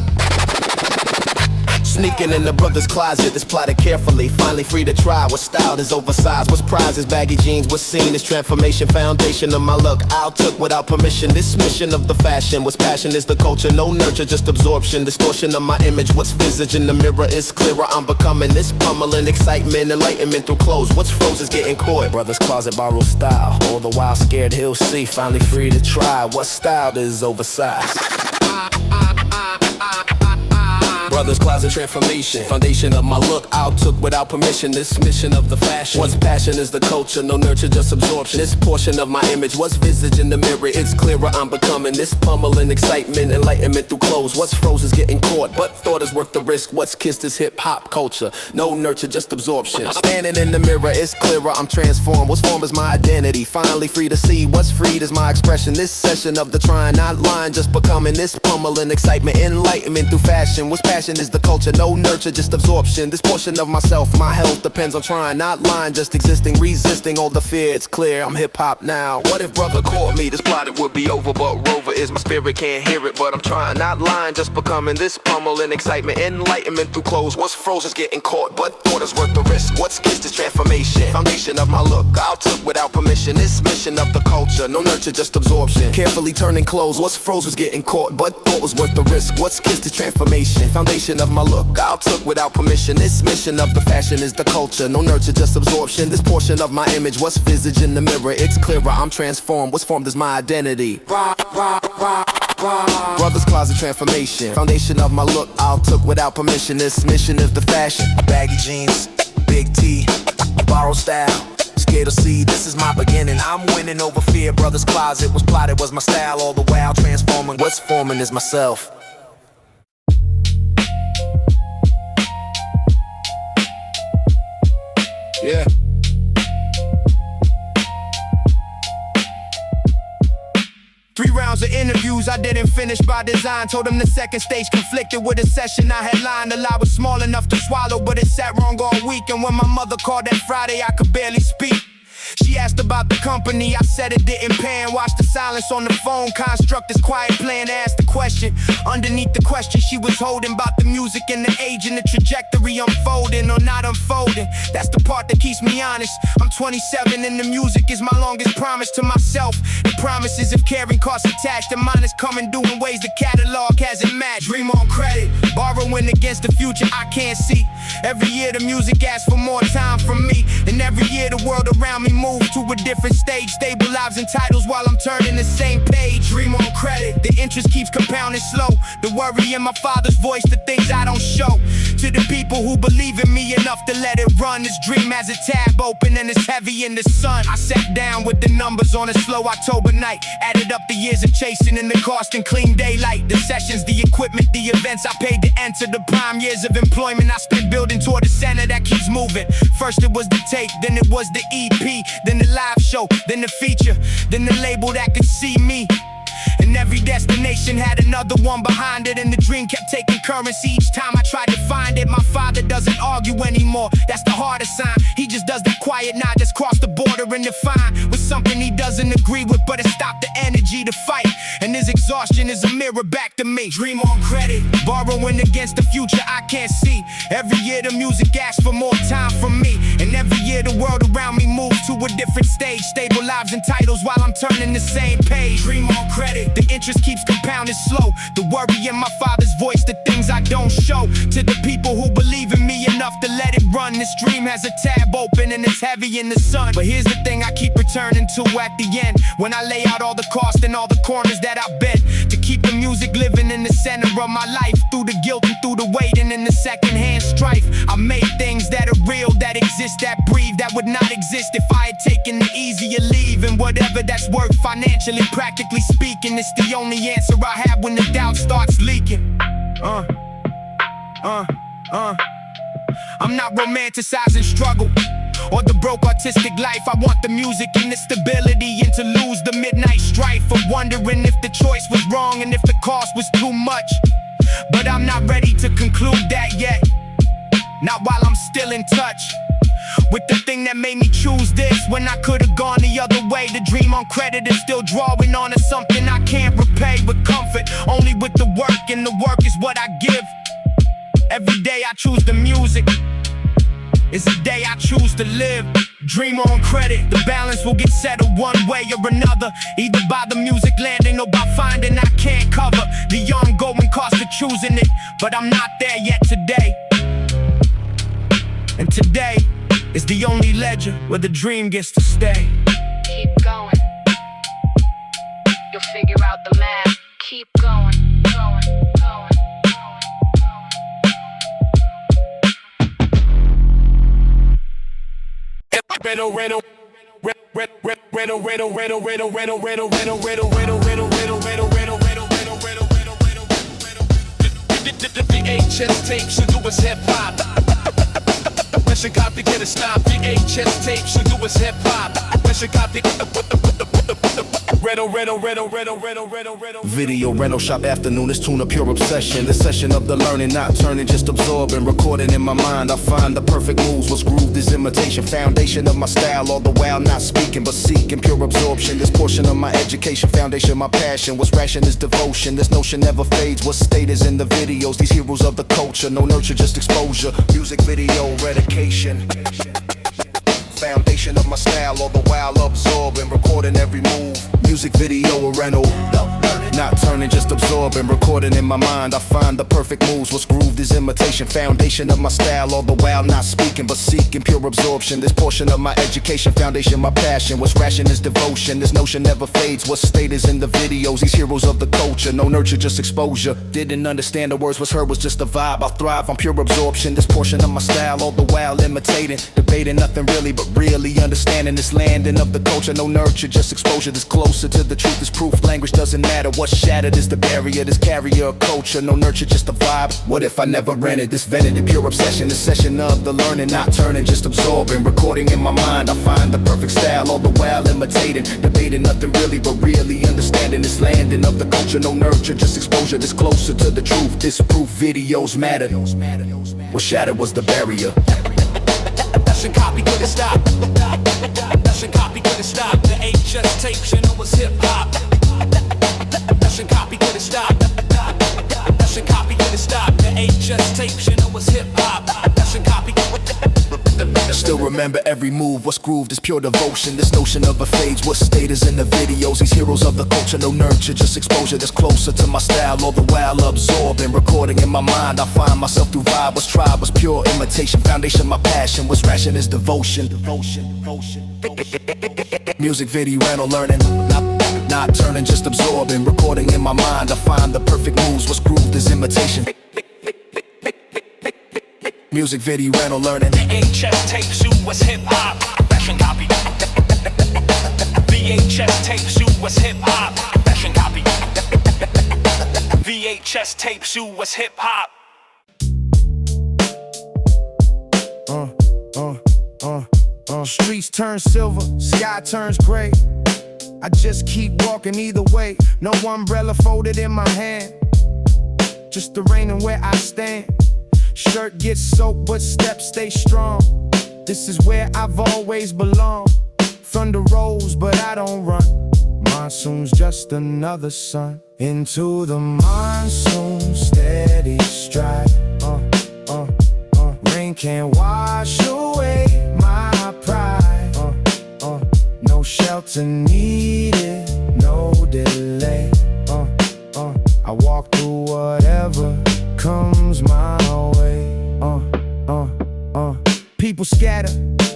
Sneaking in the brother's closet, this plotted carefully. Finally free to try what's styled is oversized, what's prized is baggy jeans, what's seen is transformation. Foundation of my look, I'll took without permission. This mission of the fashion, what's passion is the culture. No nurture, just absorption, distortion of my image. What's visage in the mirror is clearer. I'm becoming this pummeling excitement, enlightenment through clothes. What's froze is getting caught. Brother's closet borrow style, all the while scared he'll see. Finally free to try what's styled is oversized. Brother's closet transformation, foundation of my look, I'll took without permission. This mission of the fashion, what's passion is the culture. No nurture, just absorption. This portion of my image, what's visage in the mirror, it's clearer. I'm becoming this pummeling excitement, enlightenment through clothes. What's froze is getting caught, but thought is worth the risk. What's kissed is hip-hop culture. No nurture, just absorption. Standing in the mirror, it's clearer, I'm transformed. What's formed is my identity, finally free to see. What's freed is my expression. This session of the trying, not lying, just becoming this pummeling excitement, enlightenment through fashion. What's passion is the culture, no nurture, just absorption. This portion of myself, my health depends on trying, not lying, just existing, resisting all the fear. It's clear, I'm hip-hop now. What if brother caught me? This plot it would be over, but Rover is my spirit, can't hear it, but I'm trying, not lying, just becoming this pummeling excitement, enlightenment through clothes. What's froze is getting caught, but thought is worth the risk. What's kissed is transformation, foundation of my look, I'll took without permission. This mission of the culture, no nurture, just absorption. Carefully turning clothes, what's froze was getting caught, but thought was worth the risk. What's kissed is transformation, foundation of my look, I'll took without permission. This mission of the fashion is the culture, no nurture, just absorption. This portion of my image, what's visage in the mirror, it's clearer, I'm transformed. What's formed is my identity. Brother's closet transformation, foundation of my look, I'll took without permission. This mission is the fashion, baggy jeans, big T, borrow style. Scared to see, this is my beginning. I'm winning over fear. Brother's closet was plotted, was my style. All the while transforming, what's forming is myself. Yeah. Three rounds of interviews I didn't finish by design. Told them the second stage conflicted with a session I had lined. The lie was small enough to swallow, but it sat wrong all week. And when my mother called that Friday, I could barely speak. She asked about the company, I said it didn't pay, and watched the silence on the phone construct this quiet plan to ask the question. Underneath the question she was holding about the music and the age and the trajectory unfolding or not unfolding. That's the part that keeps me honest. I'm 27 and the music is my longest promise to myself. The promises of carrying costs attached, and mine is coming due in ways the catalog hasn't matched. Dream on credit, borrowing against the future I can't see. Every year the music asks for more time from me, and every year the world around me moves to a different stage. Stable lives and titles while I'm turning the same page. Dream on credit, the interest keeps compounding slow. The worry in my father's voice, the things I don't show. To the people who believe in me enough to let it run, this dream has a tab open and it's heavy in the sun. I sat down with the numbers on a slow October night, added up the years of chasing and the cost in clean daylight. The sessions, the equipment, the events I paid to enter, the prime years of employment I spent building toward the center that keeps moving. First it was the tape, then it was the EP, then the live show, then the feature, then the label that could see me. And every destination had another one behind it, and the dream kept taking currency each time I tried to find it. My father doesn't argue anymore, that's the hardest sign. He just does that quiet nod, just cross the border and define with something he doesn't agree with, but it stopped the energy to fight. And his exhaustion is a mirror back to me. Dream on credit, borrowing against the future I can't see. Every year the music asks for more time from me, and every year the world around me moves to a different stage. Stable lives and titles while I'm turning the same page. Dream on credit, the interest keeps compounding slow. The worry in my father's voice, the things I don't show. To the people who believe in me enough to let it run, this dream has a tab open and it's heavy in the sun. But here's the thing I keep returning to at the end, when I lay out all the cost and all the corners that I've bent to keep the music living in the center of my life. Through the guilt and through the waiting and the secondhand strife, I made things that are real, that exist, that breathe, that would not exist if I had taken the easier leave. And whatever that's worth financially, practically speaking, it's the only answer I have when the doubt starts leaking. I'm not romanticizing struggle or the broke artistic life. I want the music and the stability, and to lose the midnight strife of wondering if the choice was wrong and if the cost was too much. But I'm not ready to conclude that yet, not while I'm still in touch with the thing that made me choose this when I could've gone the other way. The dream on credit is still drawing on to something I can't repay with comfort, only with the work, and the work is what I give. Every day I choose the music, it's a day I choose to live. Dream on credit, the balance will get settled one way or another, either by the music landing or by finding I can't cover the ongoing cost of choosing it. But I'm not there yet today, and today is the only ledger where the dream gets to stay. Keep going, you'll figure out the math. Keep going, going, going. VHS tapes and do is hip hop. Pressure got to get a stop. VHS tapes and do is hip hop. Pressure got to Video rental shop afternoon, it's tune a pure obsession. The session of the learning, not turning, just absorbing. Recording in my mind, I find the perfect moves. What's grooved is imitation, foundation of my style. All the while not speaking, but seeking pure absorption. This portion of my education, foundation my passion. What's ration is devotion, this notion never fades. What state is in the videos, these heroes of the culture. No nurture, just exposure. Music video, dedication. Foundation of my style, all the while absorbing. Recording every move. Music video or rental, not turning, just absorbing. Recording in my mind, I find the perfect moves. What's grooved is imitation, foundation of my style. All the while not speaking, but seeking pure absorption. This portion of my education, foundation my passion. What's ration is devotion, this notion never fades. What state is in the videos, these heroes of the culture. No nurture, just exposure. Didn't understand the words was heard, was just a vibe. I thrive on pure absorption, this portion of my style. All the while imitating, debating nothing really, but really understanding this landing of the culture. No nurture, just exposure. This closer to the truth is proof. Language doesn't matter, What's shattered is the barrier, this carrier of culture, no nurture, just a vibe. What if I never rented this vented, pure obsession, the session of the learning, not turning, just absorbing, recording in my mind. I find the perfect style, all the while imitating, debating nothing really, but really understanding this landing of the culture, no nurture, just exposure, this closer to the truth, this proof videos matter. What shattered was the barrier. That's your copy, couldn't stop. That's your copy, couldn't stop. The HS tapes, you know it's hip-hop. That's your copy, couldn't stop. That's your copy, couldn't stop. The HS tapes, you know it's hip-hop. That's your copy. Still remember every move, what's grooved is pure devotion. This notion of a fades, what status in the videos. These heroes of the culture, no nurture, just exposure that's closer to my style. All the while absorbing, recording in my mind. I find myself through vibe, what's tribe was pure imitation. Foundation, my passion, what's ration is devotion. Music video rental learning, not turning, just absorbing, recording in my mind. I find the perfect moves, what's grooved is imitation. Music video rental learning. The HS tapes, you was hip-hop. Fashion copy. VHS tapes, you was hip-hop. Fashion copy. VHS tapes, you was hip-hop. Streets turn silver, sky turns gray. I just keep walking either way. No umbrella folded in my hand, just the rain and where I stand. Shirt gets soaked but steps stay strong. This is where I've always belonged. Thunder rolls but I don't run. Monsoon's just another sun. Into the monsoon, steady stride. Rain can't wash away my pride. No shelter needed, no delay. I walk through whatever comes my way. People scatter,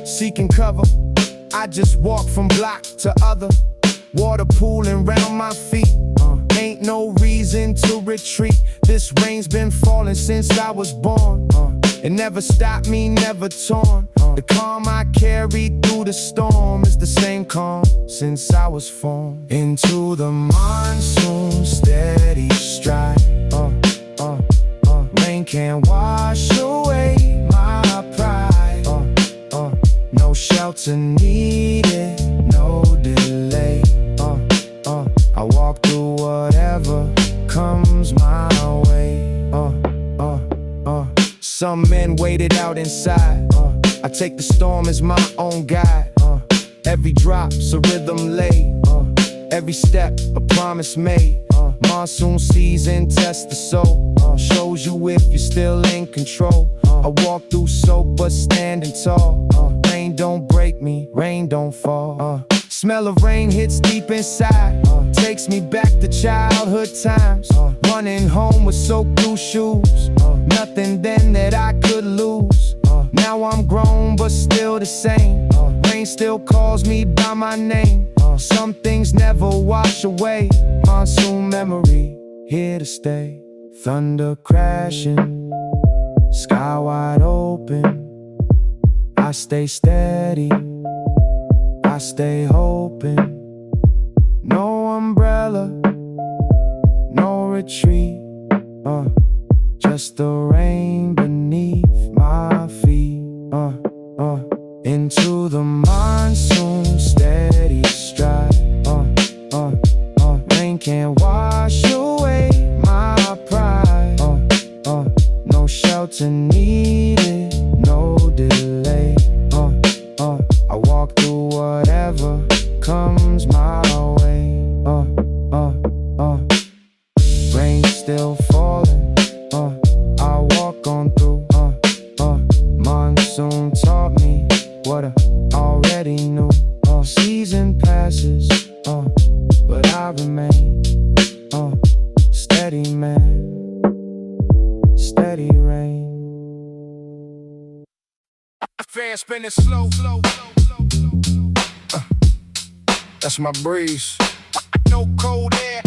seeking cover. I just walk from block to other. Water pooling round my feet. Ain't no reason to retreat. This rain's been falling since I was born. It never stopped me, never torn. The calm I carry through the storm is the same calm since I was formed. Into the monsoon, steady stride. Rain can't wash away my pride. No shelter needed, no delay. I walk through whatever comes my way. Some men waited out inside. I take the storm as my own guide. Every drop's a rhythm laid. Every step a promise made. Monsoon season tests the soul. Shows you if you're still in control. I walk through soap but standing tall. Rain don't break me, rain don't fall. Smell of rain hits deep inside. Takes me back to childhood times. Running home with soaked blue shoes. Nothing then that I could lose. Now I'm grown but still the same. Rain still calls me by my name. Some things never wash away. Monsoon memory, here to stay. Thunder crashing, sky wide open. I stay steady, I stay hoping. No umbrella, no retreat. Just the rain beneath my feet. Into the monsoon, steady stride. Rain can't wash away my pride. No shelter needed, no delay. I walk through whatever comes my way. Rain still falling. I walk on through. Monsoon taught me what I already knew. Season passes, but I remain steady man, steady rain. Fan spinning slow, that's my breeze. No cold air,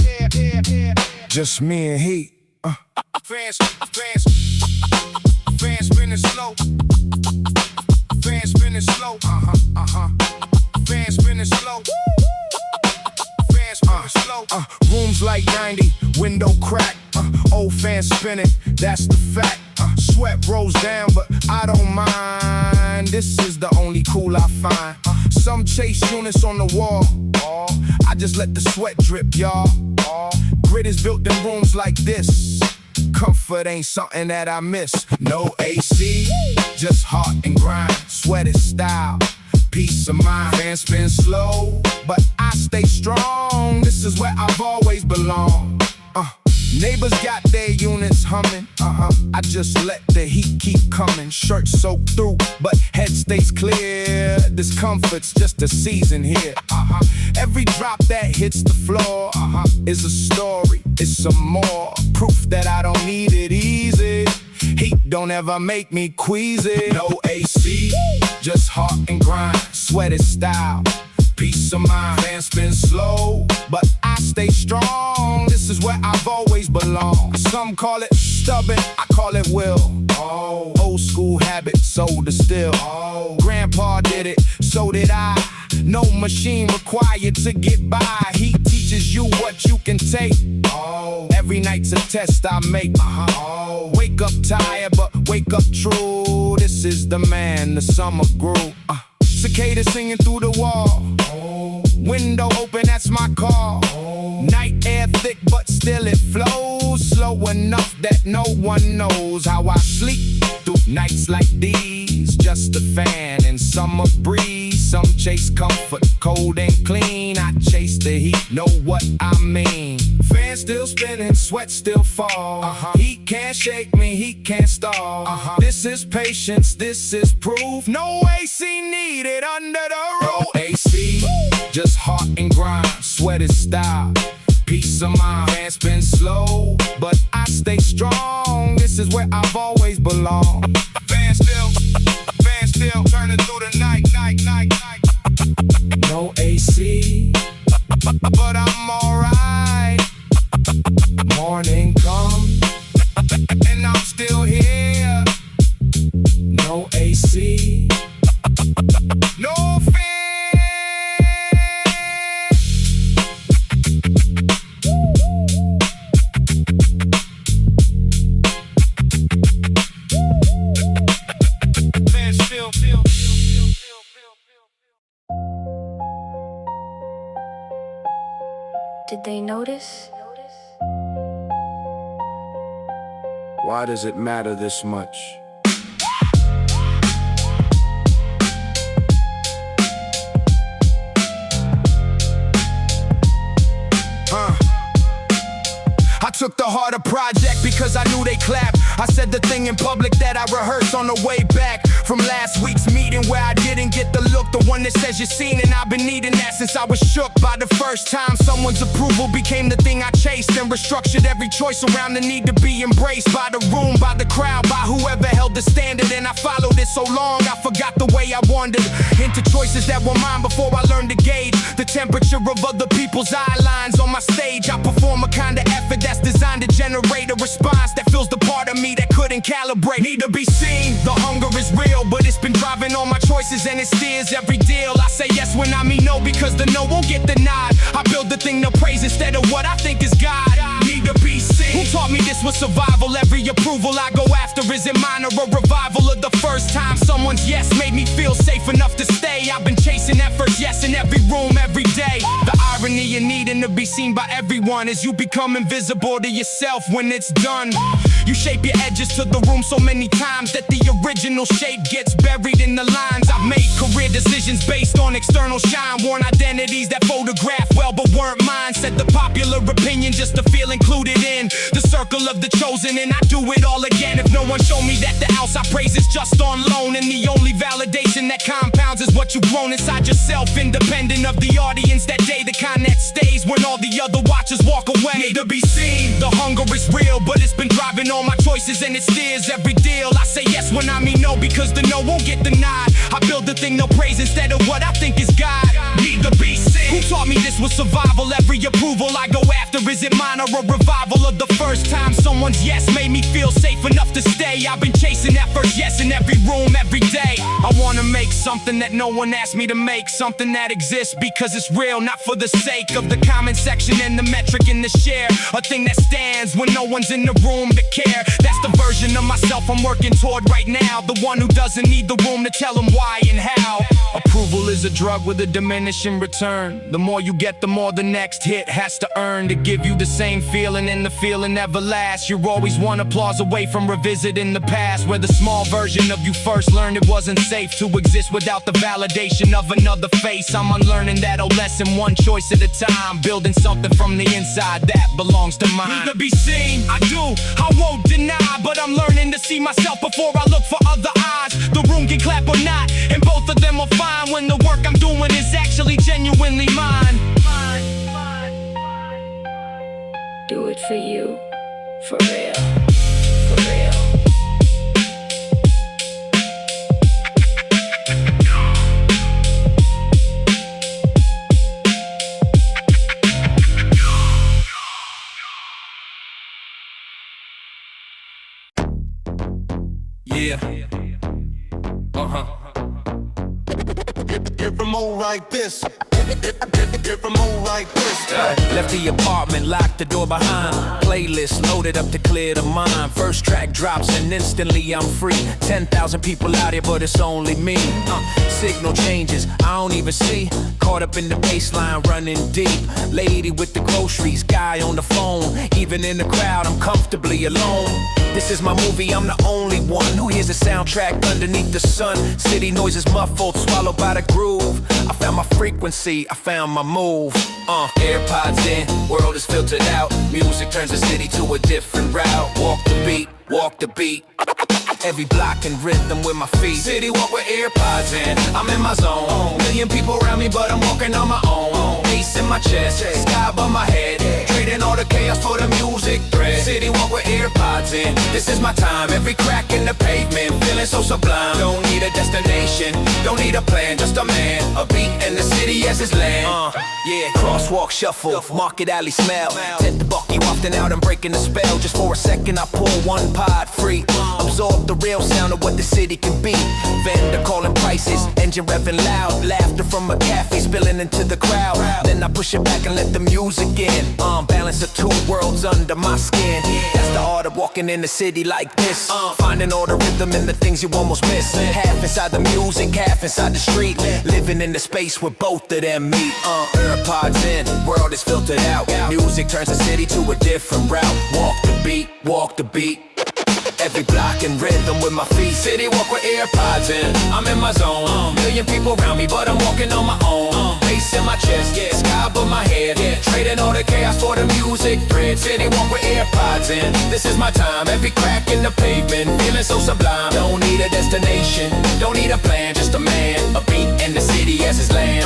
just me and heat. Fan spinning slow. Fan spinning slow. Fan spinning slow. Fan spinning slow. Room rooms like 90, window crack, old fan spinning, that's the fact. Sweat rolls down, but I don't mind. This is the only cool I find. Some chase units on the wall. I just let the sweat drip, y'all. Grit is built in rooms like this. Comfort ain't something that I miss. No AC, just heart and grind. Sweat is style, peace of mind. Fans spin slow, but I stay strong. This is where I've always belonged. Neighbors got their units humming. I just let the heat keep coming. Shirt soaked through, but head stays clear. Discomfort's just a season here. Every drop that hits the floor is a story. It's some more proof that I don't need it easy. Heat don't ever make me queasy. No AC, just heart and grind. Sweat is style, peace of mind. Fans spin slow, but I stay strong. This is where I've always belonged. Some call it stubborn, I call it will. Old school habit, so distill. Grandpa did it, so did I. No machine required to get by. He teaches you what you can take. Every night's a test I make. Wake up tired, but wake up true. This is the man, the summer grew. Cicadas singing through the wall. Window open, that's my call. Night air thick, but still it flows. Slow enough that no one knows how I sleep through nights like these. Just a fan and summer breeze. Some chase comfort, cold and clean. I chase the heat, know what I mean. Fan still spinning, sweat still fall. He can't shake me, he can't stall. This is patience, this is proof. No AC needed under the roof. No AC, just heart and grind. Sweat is style, peace of mind. Fan spin slow, but I stay strong. This is where I've always belonged. Fan still turning through the night. No AC, but I'm alright. Morning come, and I'm still here. No AC, no fan. Did they notice? Why does it matter this much? I took the harder project because I knew they clap. I said the thing in public that I rehearsed on the way back from last week's meeting where I didn't get the look, the one that says you're seen, and I've been needing that since I was shook by the first time someone's approval became the thing I chased, and restructured every choice around the need to be embraced by the room, by the crowd, by whoever held the standard. And I followed it so long I forgot the way I wandered into choices that were mine before I learned to gauge the temperature of other people's eye lines on my stage. I perform a kind of effort that's designed to generate a response that fills the part of me that couldn't calibrate. Need to be seen, the hunger is real, but it's been driving all my choices and it steers every deal. I say yes when I mean no, because the no won't get the nod. I build the thing to praise instead of what I think is God. Need to be seen. Who taught me this was survival? Every approval I go after, is it mine or a revival of the first time someone's yes made me feel safe enough to stay? I've been chasing that first yes in every room, every day. The irony in needing to be seen by everyone is you become invisible to yourself when it's done. You shape your edges to the room so many times that the original shape gets buried in the lines. I've made career decisions based on external shine, worn identities that photograph well but weren't mine. Set the popular opinion just to feel included in the circle of the chosen, and I do it all again. If no one showed me that the house I praise is just on loan, and the only validation that compounds is what you've grown inside yourself, independent of the audience that day, the kind that stays when all the other watchers walk away. Need to be seen, the hunger is real, but it's been driving all my choices and it steers every deal. I say yes when I mean no, because the no won't get the nod. I build the thing they'll praise instead of what I think is God. Need to be seen. Who taught me this was survival? Every approval I go after, is it mine or a revival of the first time someone's yes made me feel safe enough to stay. I've been chasing that first yes in every room, every day. I wanna make something that no one asked me to make, something that exists because it's real, not for the sake of the comment section and the metric in the share. A thing that stands when no one's in the room to care. That's the version of myself I'm working toward right now, the one who doesn't need the room to tell him why and how. Approval is a drug with a diminishing return. The more you get, the more the next hit has to earn to give you the same feeling, and the feeling never lasts. You're always one applause away from revisiting the past, where the small version of you first learned it wasn't safe to exist without the validation of another face. I'm unlearning that old lesson, one choice at a time, building something from the inside that belongs to mine. Need to be seen, I do, I won't deny, but I'm learning to see myself before I look for other eyes. The room can clap or not, and both of them are fine when the work I'm doing is actually genuinely mine. Do it for you, for real, for real. Yeah. If I'm all like this, if I'm all like this. Left the apartment, locked the door behind. Playlist loaded up to clear the mind. First track drops and instantly I'm free. 10,000 people out here, but it's only me. Signal changes, I don't even see. Caught up in the baseline, running deep. Lady with the groceries, guy on the phone. Even in the crowd, I'm comfortably alone. This is my movie, I'm the only one who hears the soundtrack underneath the sun. City noises muffled, swallowed by the groove. I found my frequency, I found my move. AirPods in, world is filtered out. Music turns the city to a different route. Walk the beat, walk the beat. Every block in rhythm with my feet. City walk with AirPods in, I'm in my zone. Million people around me, but I'm walking on my own. Bass in my chest, sky above my head. Trading all the chaos for the music thread. City walk with AirPods in, this is my time. Every crack in the pavement, feeling so sublime. Don't need a destination, don't need a plan, just a man, a beat, and the city as his land. Yeah, crosswalk shuffle, market alley smell. Ted the Bucky wafting out and breaking the spell. Just for a second I pull one pod free. Absorb the real sound of what the city can be. Vendor calling prices, engine revving loud. Laughter from a cafe spilling into the crowd. Then I push it back and let the music in. Balance the two worlds under my skin. That's the art of walking in the city like this. Finding all the rhythm in the things you almost miss. Half inside the music, half inside the street. Living in the space where both of them meet. AirPods in, world is filtered out. Music turns the city to a different route. Walk the beat, walk the beat. Every block in rhythm with my feet. City walk with AirPods in, I'm in my zone. Million people around me, but I'm walking on my own. Bass in my chest, sky above my head. Trading all the chaos for the music thread. City walk with AirPods in, this is my time. Every crack in the pavement, feeling so sublime. Don't need a destination, don't need a plan, just a man, a beat, and the city as his land.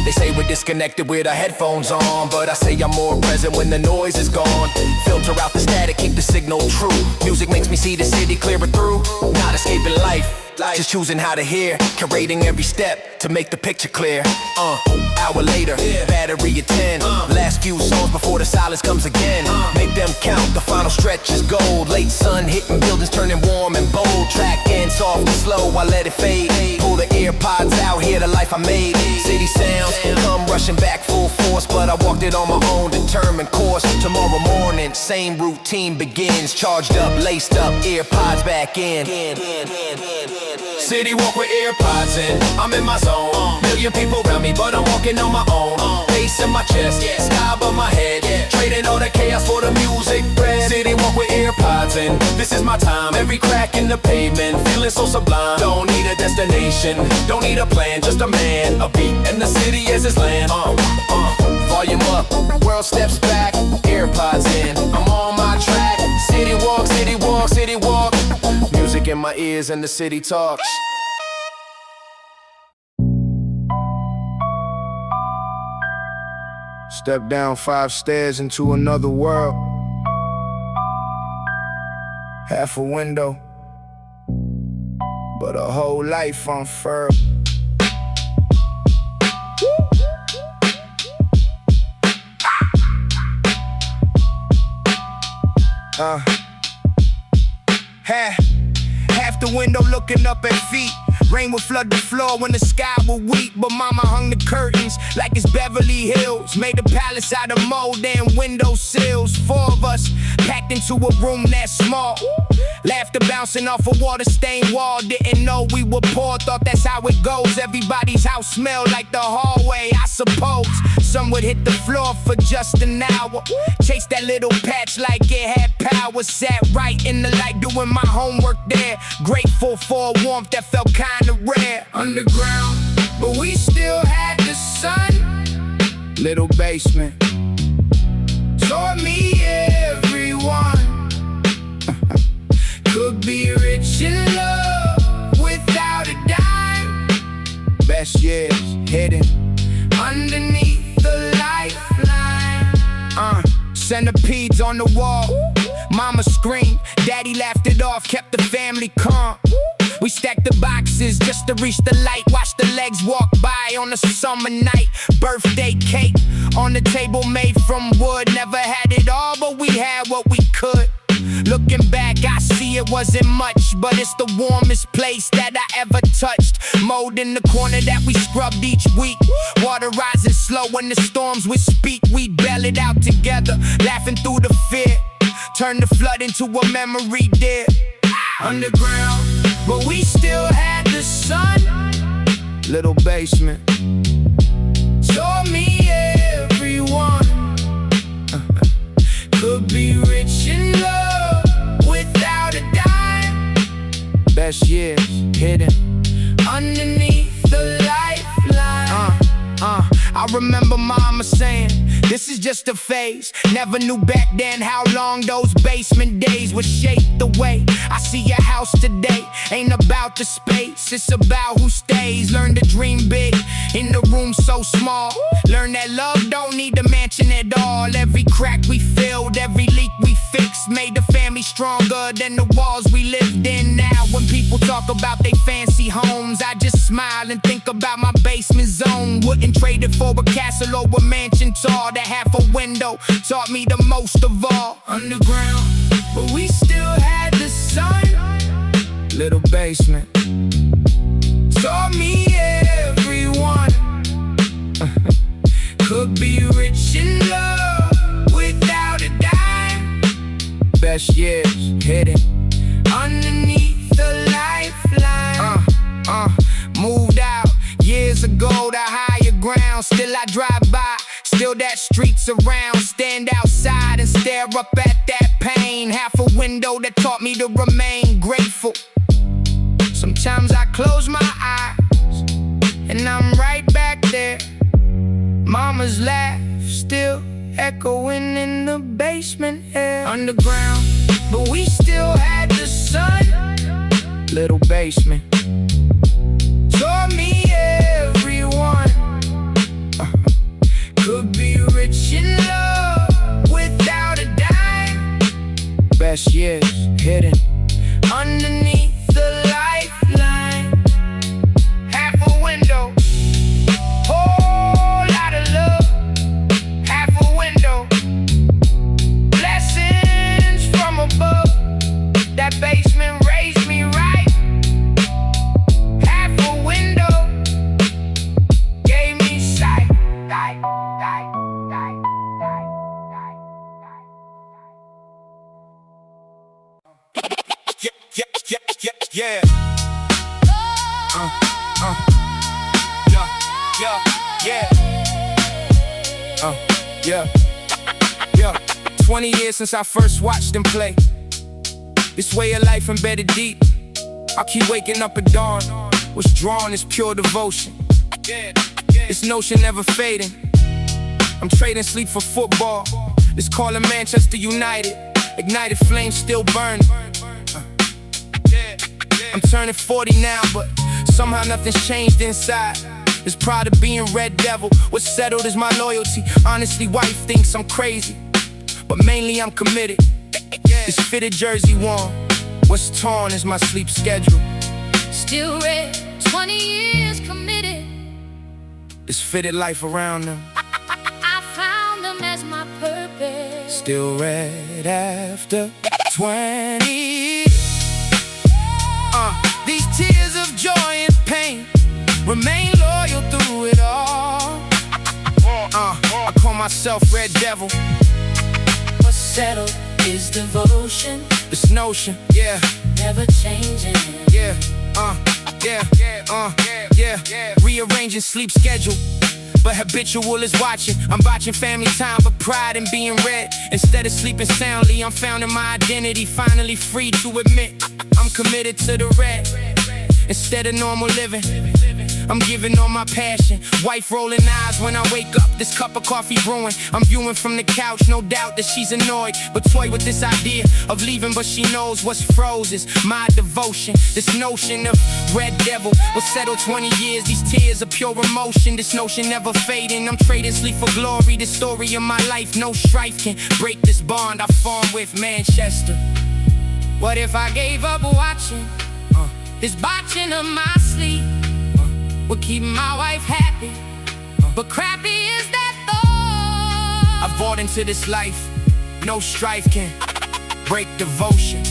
They say we're disconnected with our headphones on, but I say I'm more present when the noise is gone. Filter out the static, keep the signal true. Music makes me see the city clearer through. Not escaping life, just choosing how to hear. Curating every step to make the picture clear. Hour later, battery at 10. Last few songs before the silence comes again. Make them count, the final stretch is gold. Late sun hitting buildings, turning warm and bold. Track in soft and slow, I let it fade. Pull the AirPods out, hear the life I made. City sounds come rushing back full force, but I walked it on my own, determined course. Tomorrow morning, same routine begins. Charged up, laced up, AirPods back in. City walk with AirPods in, I'm in my zone. Million people around me, but I'm walking on my own. Bass in my chest, sky above my head. Trading all the chaos for the music thread. City walk with AirPods in, this is my time. Every crack in the pavement, feeling so sublime. Don't need a destination, don't need a plan, just a man, a beat, and the city as his land. Volume up, world steps back, AirPods in, I'm on my track. City walk, city walk, city walk. Music in my ears and the city talks. Step down 5 stairs into another world. Half a window, but a whole life unfurled. Half the window looking up at feet. Rain would flood the floor when the sky would weep. But mama hung the curtains like it's Beverly Hills. Made a palace out of mold and window sills. 4 of us packed into a room that small. Laughter bouncing off a water-stained wall. Didn't know we were poor, thought that's how it goes. Everybody's house smelled like the hallway, I suppose. Some would hit the floor for just an hour. Chase that little patch like it had power. Sat right in the light doing my homework there. Grateful for a warmth that felt kinda rare. Underground, but we still had the sun. Little basement taught me everyone could be rich in love without a dime. Best years hidden underneath the lifeline. Centipedes on the wall. Mama screamed, daddy laughed it off, kept the family calm. We stacked the boxes just to reach the light. Watch the legs walk by on a summer night. Birthday cake on the table made from wood. Never had it all, but we had what we could. Looking back, I see it wasn't much, but it's the warmest place that I ever touched. Mold in the corner that we scrubbed each week. Water rising slow when the storms would speak. We'd bail it out together, laughing through the fear. Turn the flood into a memory dear. Underground, but we still had the sun. Little basement taught me everyone could be rich in love without a dime. Best years hidden underneath the lifeline. I remember mama saying, this is just a phase. Never knew back then how long those basement days would shape the way I see your house today. Ain't about the space, it's about who stays. Learn to dream big in the room so small. Learn that love don't need a mansion at all. Every crack we filled, every leak we fixed, made the family stronger than the walls we lived in. Now when people talk about they fancy homes, I just smile and think about my basement zone. Wouldn't trade it for a castle or a mansion tall. That half a window taught me the most of all. Underground, but we still had the sun. Little basement taught me everyone could be rich in love without a dime. Best years hidden underneath the lifeline. Moved out years ago to higher ground. Still I drive by, still that streets around. Stand outside and stare up at that pain. Half a window that taught me to remain grateful. Sometimes I close my eyes and I'm right back there. Mama's laugh still echoing in the basement air. Underground, but we still had the sun. Little basement taught me everyone could be rich in love without a dime. Best years hidden underneath the lifeline. Half a window, whole lot of love. Half a window, blessings from above. That basement raised me right. Half a window gave me sight. Yeah. Yeah. 20 years since I first watched him play. This way of life embedded deep. I keep waking up at dawn. What's drawn is pure devotion. This notion never fading. I'm trading sleep for football. This calling Manchester United. Ignited flames still burning. I'm turning 40 now, but somehow nothing's changed inside. This pride of being Red Devil. What's settled is my loyalty. Honestly, wife thinks I'm crazy, but mainly I'm committed. This fitted jersey warm. What's torn is my sleep schedule. Still red, 20 years committed. This fitted life around them. I found them as my purpose. Still red after 20. These tears of joy and pain remain loyal through it all. I call myself Red Devil. What's settled is devotion, This notion, yeah, never changing. yeah, rearranging sleep schedule, but habitual is watching. I'm watching family time, but pride in being red. Instead of sleeping soundly, I'm found in my identity. Finally free to admit I'm committed to the red. Instead of normal living, I'm giving all my passion. Wife rolling eyes when I wake up, this cup of coffee brewing. I'm viewing from the couch, no doubt that she's annoyed, but toy with this idea of leaving, but she knows what's froze is my devotion. This notion of Red Devil will settle 20 years. These tears are pure emotion, this notion never fading. I'm trading sleep for glory, the story of my life. No strife can break this bond I formed with Manchester. What if I gave up watching this botching of my sleep? Would keep my wife happy, but crappy is that thought. I've bought into this life, no strife can break devotion.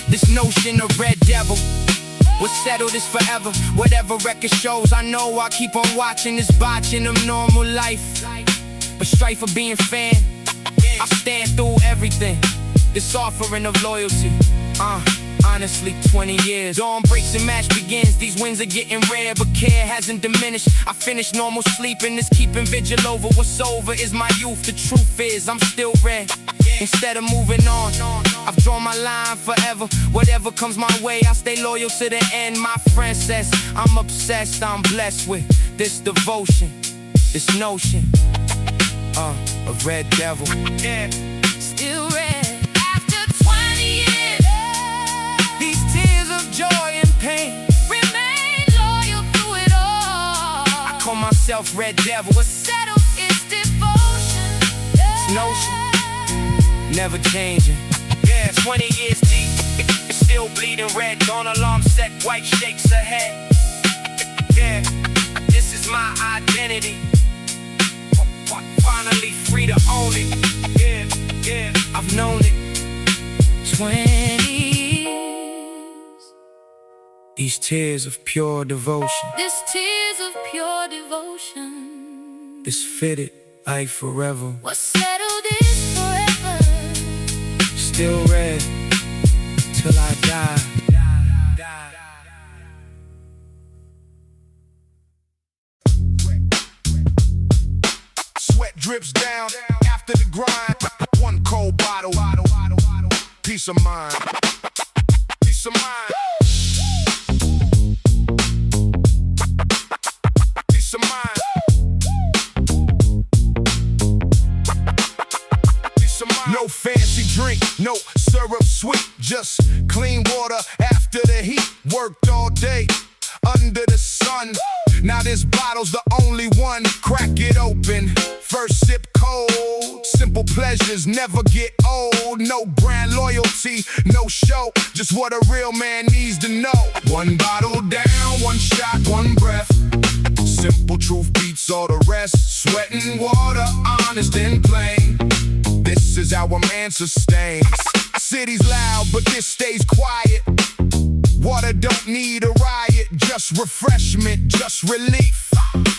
This notion of Red Devil will settle this forever. Whatever record shows, I know I keep on watching this botching of normal life. But strife for being fan, I stand through everything. This offering of loyalty, honestly, 20 years. Dawn breaks and match begins. These wins are getting rare, but care hasn't diminished. I finished normal sleeping, this keeping vigil over. What's over is my youth. The truth is, I'm still red. Instead of moving on, I've drawn my line forever. Whatever comes my way, I stay loyal to the end. My friend says, I'm obsessed, I'm blessed with this devotion, this notion of Red Devil. Yeah, still red. Joy and pain Remain loyal through it all. I call myself Red Devil. What's settled is devotion. This notion never changing. Yeah, 20 years deep, still bleeding red. Dawn alarm set, wife shakes her head. Yeah, this is my identity. Finally free to own it. Yeah, I've known it. 20. These tears of pure devotion, This tears of pure devotion. this fitted life forever. What's settled is forever. Still red till I die. Sweat drips down after the grind. One cold bottle, peace of mind. Peace of mind. No fancy drink, no syrup sweet, just clean water after the heat. Worked all day under the sun. Now this bottle's the only one. Crack it open, first sip cold. Simple pleasures never get old. No brand loyalty, no show, just what a real man needs to know. One bottle down, one shot, one breath. Simple truth beats all the rest. Sweat and water, honest and plain. This is how a man sustains. City's loud, but this stays quiet. Water don't need a riot, just refreshment, just relief.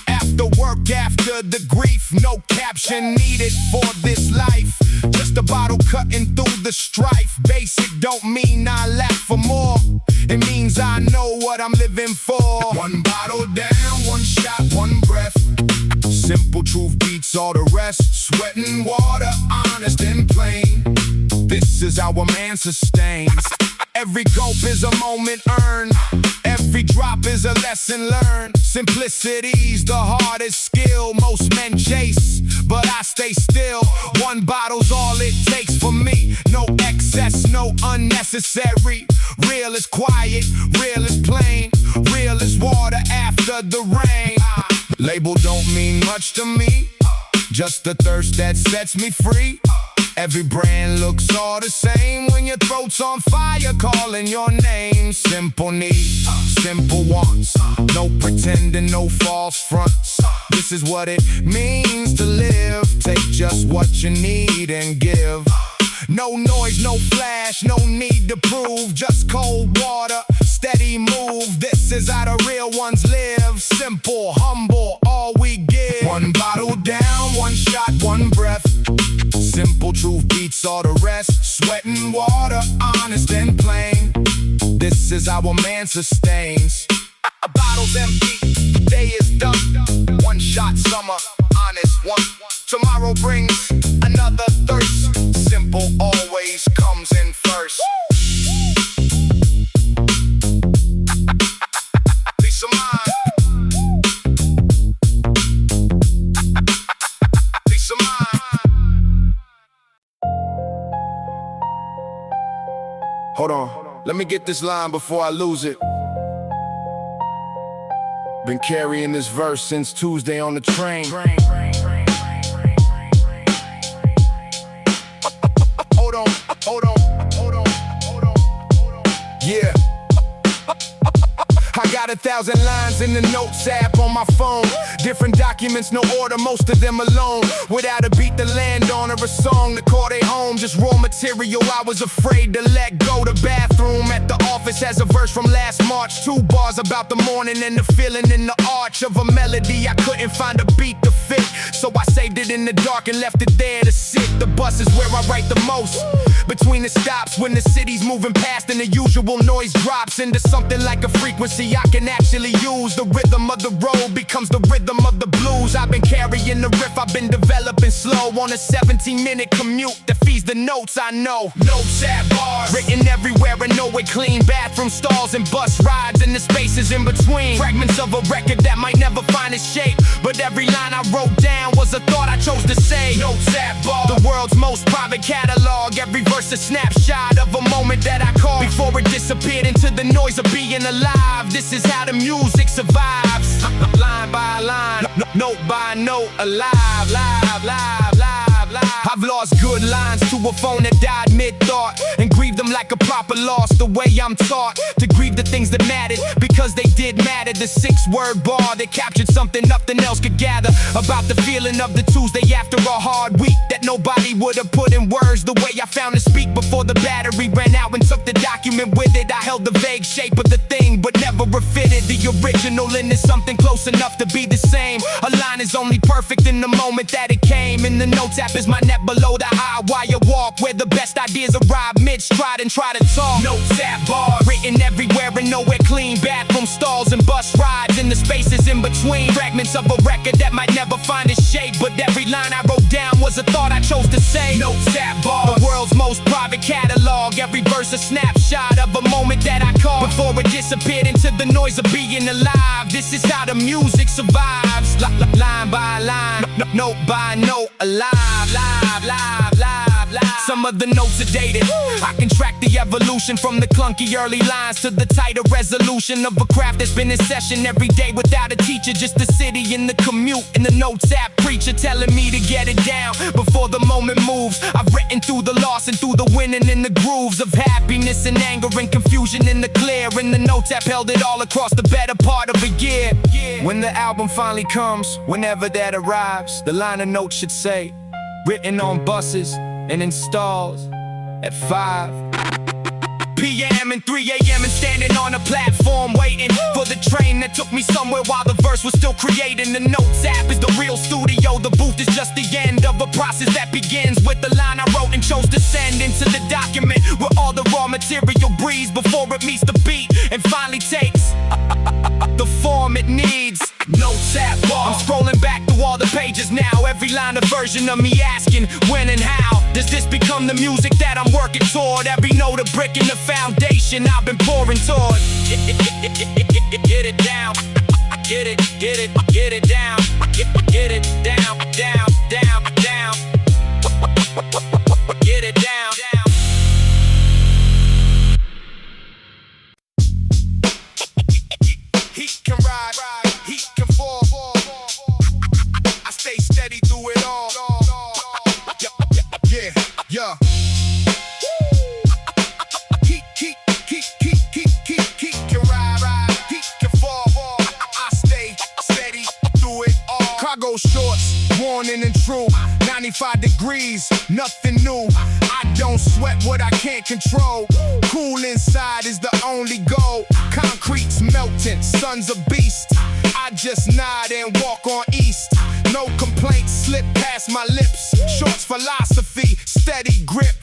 After work, after the grief, no caption needed for this life. Just a bottle cutting through the strife. Basic don't mean I lack for more. It means I know what I'm living for. One bottle down, one shot, one breath. Simple truth beats all the rest. Sweat and water, honest and plain. This is how a man sustains. Every gulp is a moment earned. Every drop is a lesson learned. Simplicity's the hardest skill most men chase, but I stay still. One bottle's all it takes for me. No excess, no unnecessary. Real is quiet, real is plain. Real is water after the rain. Label don't mean much to me, just the thirst that sets me free. Every brand looks all the same when your throat's on fire calling your name. Simple needs, simple wants, no pretending, no false fronts. This is what it means to live. Take just what you need and give. No noise, no flash, no need to prove. Just cold water, steady move. This is how the real ones live. Simple, humble, all we give. One bottle down, one shot, one breath. Simple truth beats all the rest. Sweat and water, honest and plain. This is how a man sustains. A bottle's empty, day is done. One shot, summer, honest one. Tomorrow brings another thirst. Simple always comes in first. Peace of mind. Peace of mind. Hold on, let me get this line before I lose it. Been carrying this verse since Tuesday on the train. Hold on, hold on, hold on, hold on, hold on. Yeah. I got 1,000 lines in the notes app on my phone. Different documents, no order, most of them alone. Without a beat to land on or a song to call they home. Just raw material I was afraid to let go. The bathroom at the office has a verse from last March. 2 bars about the morning and the feeling in the arch of a melody. I couldn't find a beat to fit, so I saved it in the dark and left it there to sit. The bus is where I write the most. Between the stops when the city's moving past and the usual noise drops into something like a frequency I can actually use. The rhythm of the road becomes the rhythm of the blues. I've been carrying the riff, I've been developing slow on a 17-minute commute that feeds the notes I know. Notes at bars, written everywhere and nowhere clean. Bathroom stalls and bus rides and the spaces in between. Fragments of a record that might never find its shape, but every line I wrote down was a thought I chose to say. Notes at bars, the world's most private catalog. Every verse a snapshot of a moment that I caught before it disappeared into the noise of being alive. This is how the music survives. Line by line, note by note, alive, live, live, live, live. I've lost good lines to a phone that died mid-thought and grieved them like a proper loss. The way I'm taught to grieve the things that mattered because they did matter. The 6-word bar that captured something nothing else could gather about the feeling of the Tuesday after a hard week that nobody would have put in words. The way I found to speak before the battery ran out and took the document with it. I held the vague shape of the thing but never refitted the original into something close enough to be the same. A line is only perfect in the moment that it came. And the notes app is my net below the high wire walk where the best ideas arrive mid-stride and try to talk. Notes app bars, written everywhere and nowhere clean. Bathroom stalls and bus rides and the spaces in between. Fragments of a record that might never find its shape, but every line I wrote down was a thought I chose to say. Notes app bars, the world's most private catalog. Every verse a snapshot of a moment that I caught before it disappeared into the noise of being alive. This is how the music survives. Line by line, note by note, alive, live, live, live, live. Some of the notes are dated. I can track the evolution from the clunky early lines to the tighter resolution of a craft that's been in session every day without a teacher. Just the city in the commute and the notes app preacher telling me to get it down before the moment moves. I've written through the loss and through the winning in the grooves of happiness and anger and confusion in the clear. And the notes app held it all across the better part of a year. When the album finally comes, whenever that arrives, the liner notes should say, written on buses and in stalls at 5 p.m. and 3 a.m. and standing on a platform waiting for the train that took me somewhere while the verse was still creating. The notes app is the real studio. The booth is just the end of a process that begins with the line I wrote and chose to send into the document where all the raw material breathes before it meets the beat and finally takes the form it needs. Notes app bar, I'm scrolling back through all the pages now. Every line a version of me asking when and how does this become the music that I'm working toward? Every note a brick in the foundation I've been pouring toward. Get it down, get it, get it, get it down, get it down, down, down, down, get it down, down. Heat can ride, heat can fall. I stay steady through it all. Yeah. Yeah. Keep can ride, keep can fall. I stay steady through it all. Cargo shorts, warning and true. 95 degrees, nothing new. I don't sweat what I can't control. Cool inside is the only goal. Concrete's melting, sun's a beast. I just nod and walk on east. No complaints slip past my lips. Shorts philosophy, steady grip.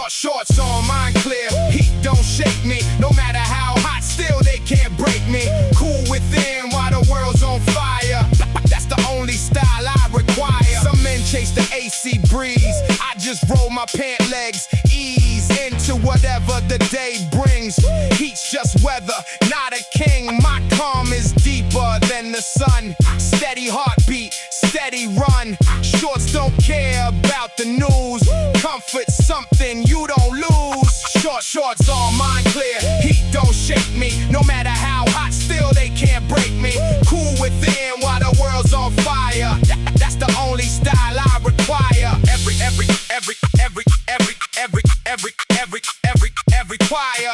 Shorts on, mind clear. Heat don't shake me. No matter how hot, still they can't break me. Cool within while the world's on fire. That's the only style I require. Some men chase the AC breeze. I just roll my pant legs, ease into whatever the day brings. Heat's just weather, not a king. My calm is deeper than the sun. Steady heartbeat, steady run. Shorts don't care about the news. Comfort something you don't lose. Shorts on, mind clear. Heat don't shake me. No matter how hot, still they can't break me. Cool within while the world's on fire. That's the only style I require. Every choir.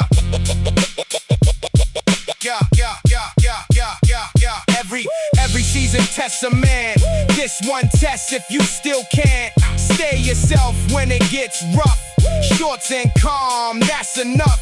Every season tests a man. This one test if you still can't stay yourself when it gets rough. Shorts and calm, that's enough.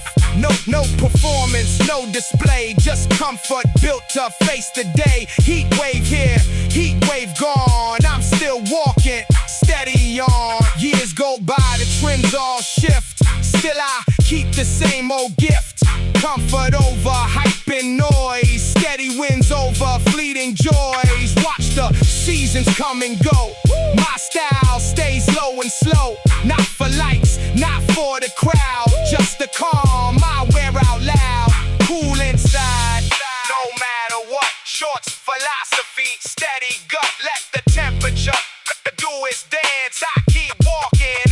No performance, no display. Just comfort built to face the day. Heat wave here, heat wave gone. I'm still walking, steady on. Years go by, the trends all shift. Still I keep the same old gift. Comfort over hype and noise. Steady wins over fleeting joys. Watch the seasons come and go. My style stays low and slow. Not for likes, not for the crowd. Just the calm, I wear out loud. Cool inside, no matter what. Shorts philosophy, steady gut. Let the temperature do its dance. I keep walking.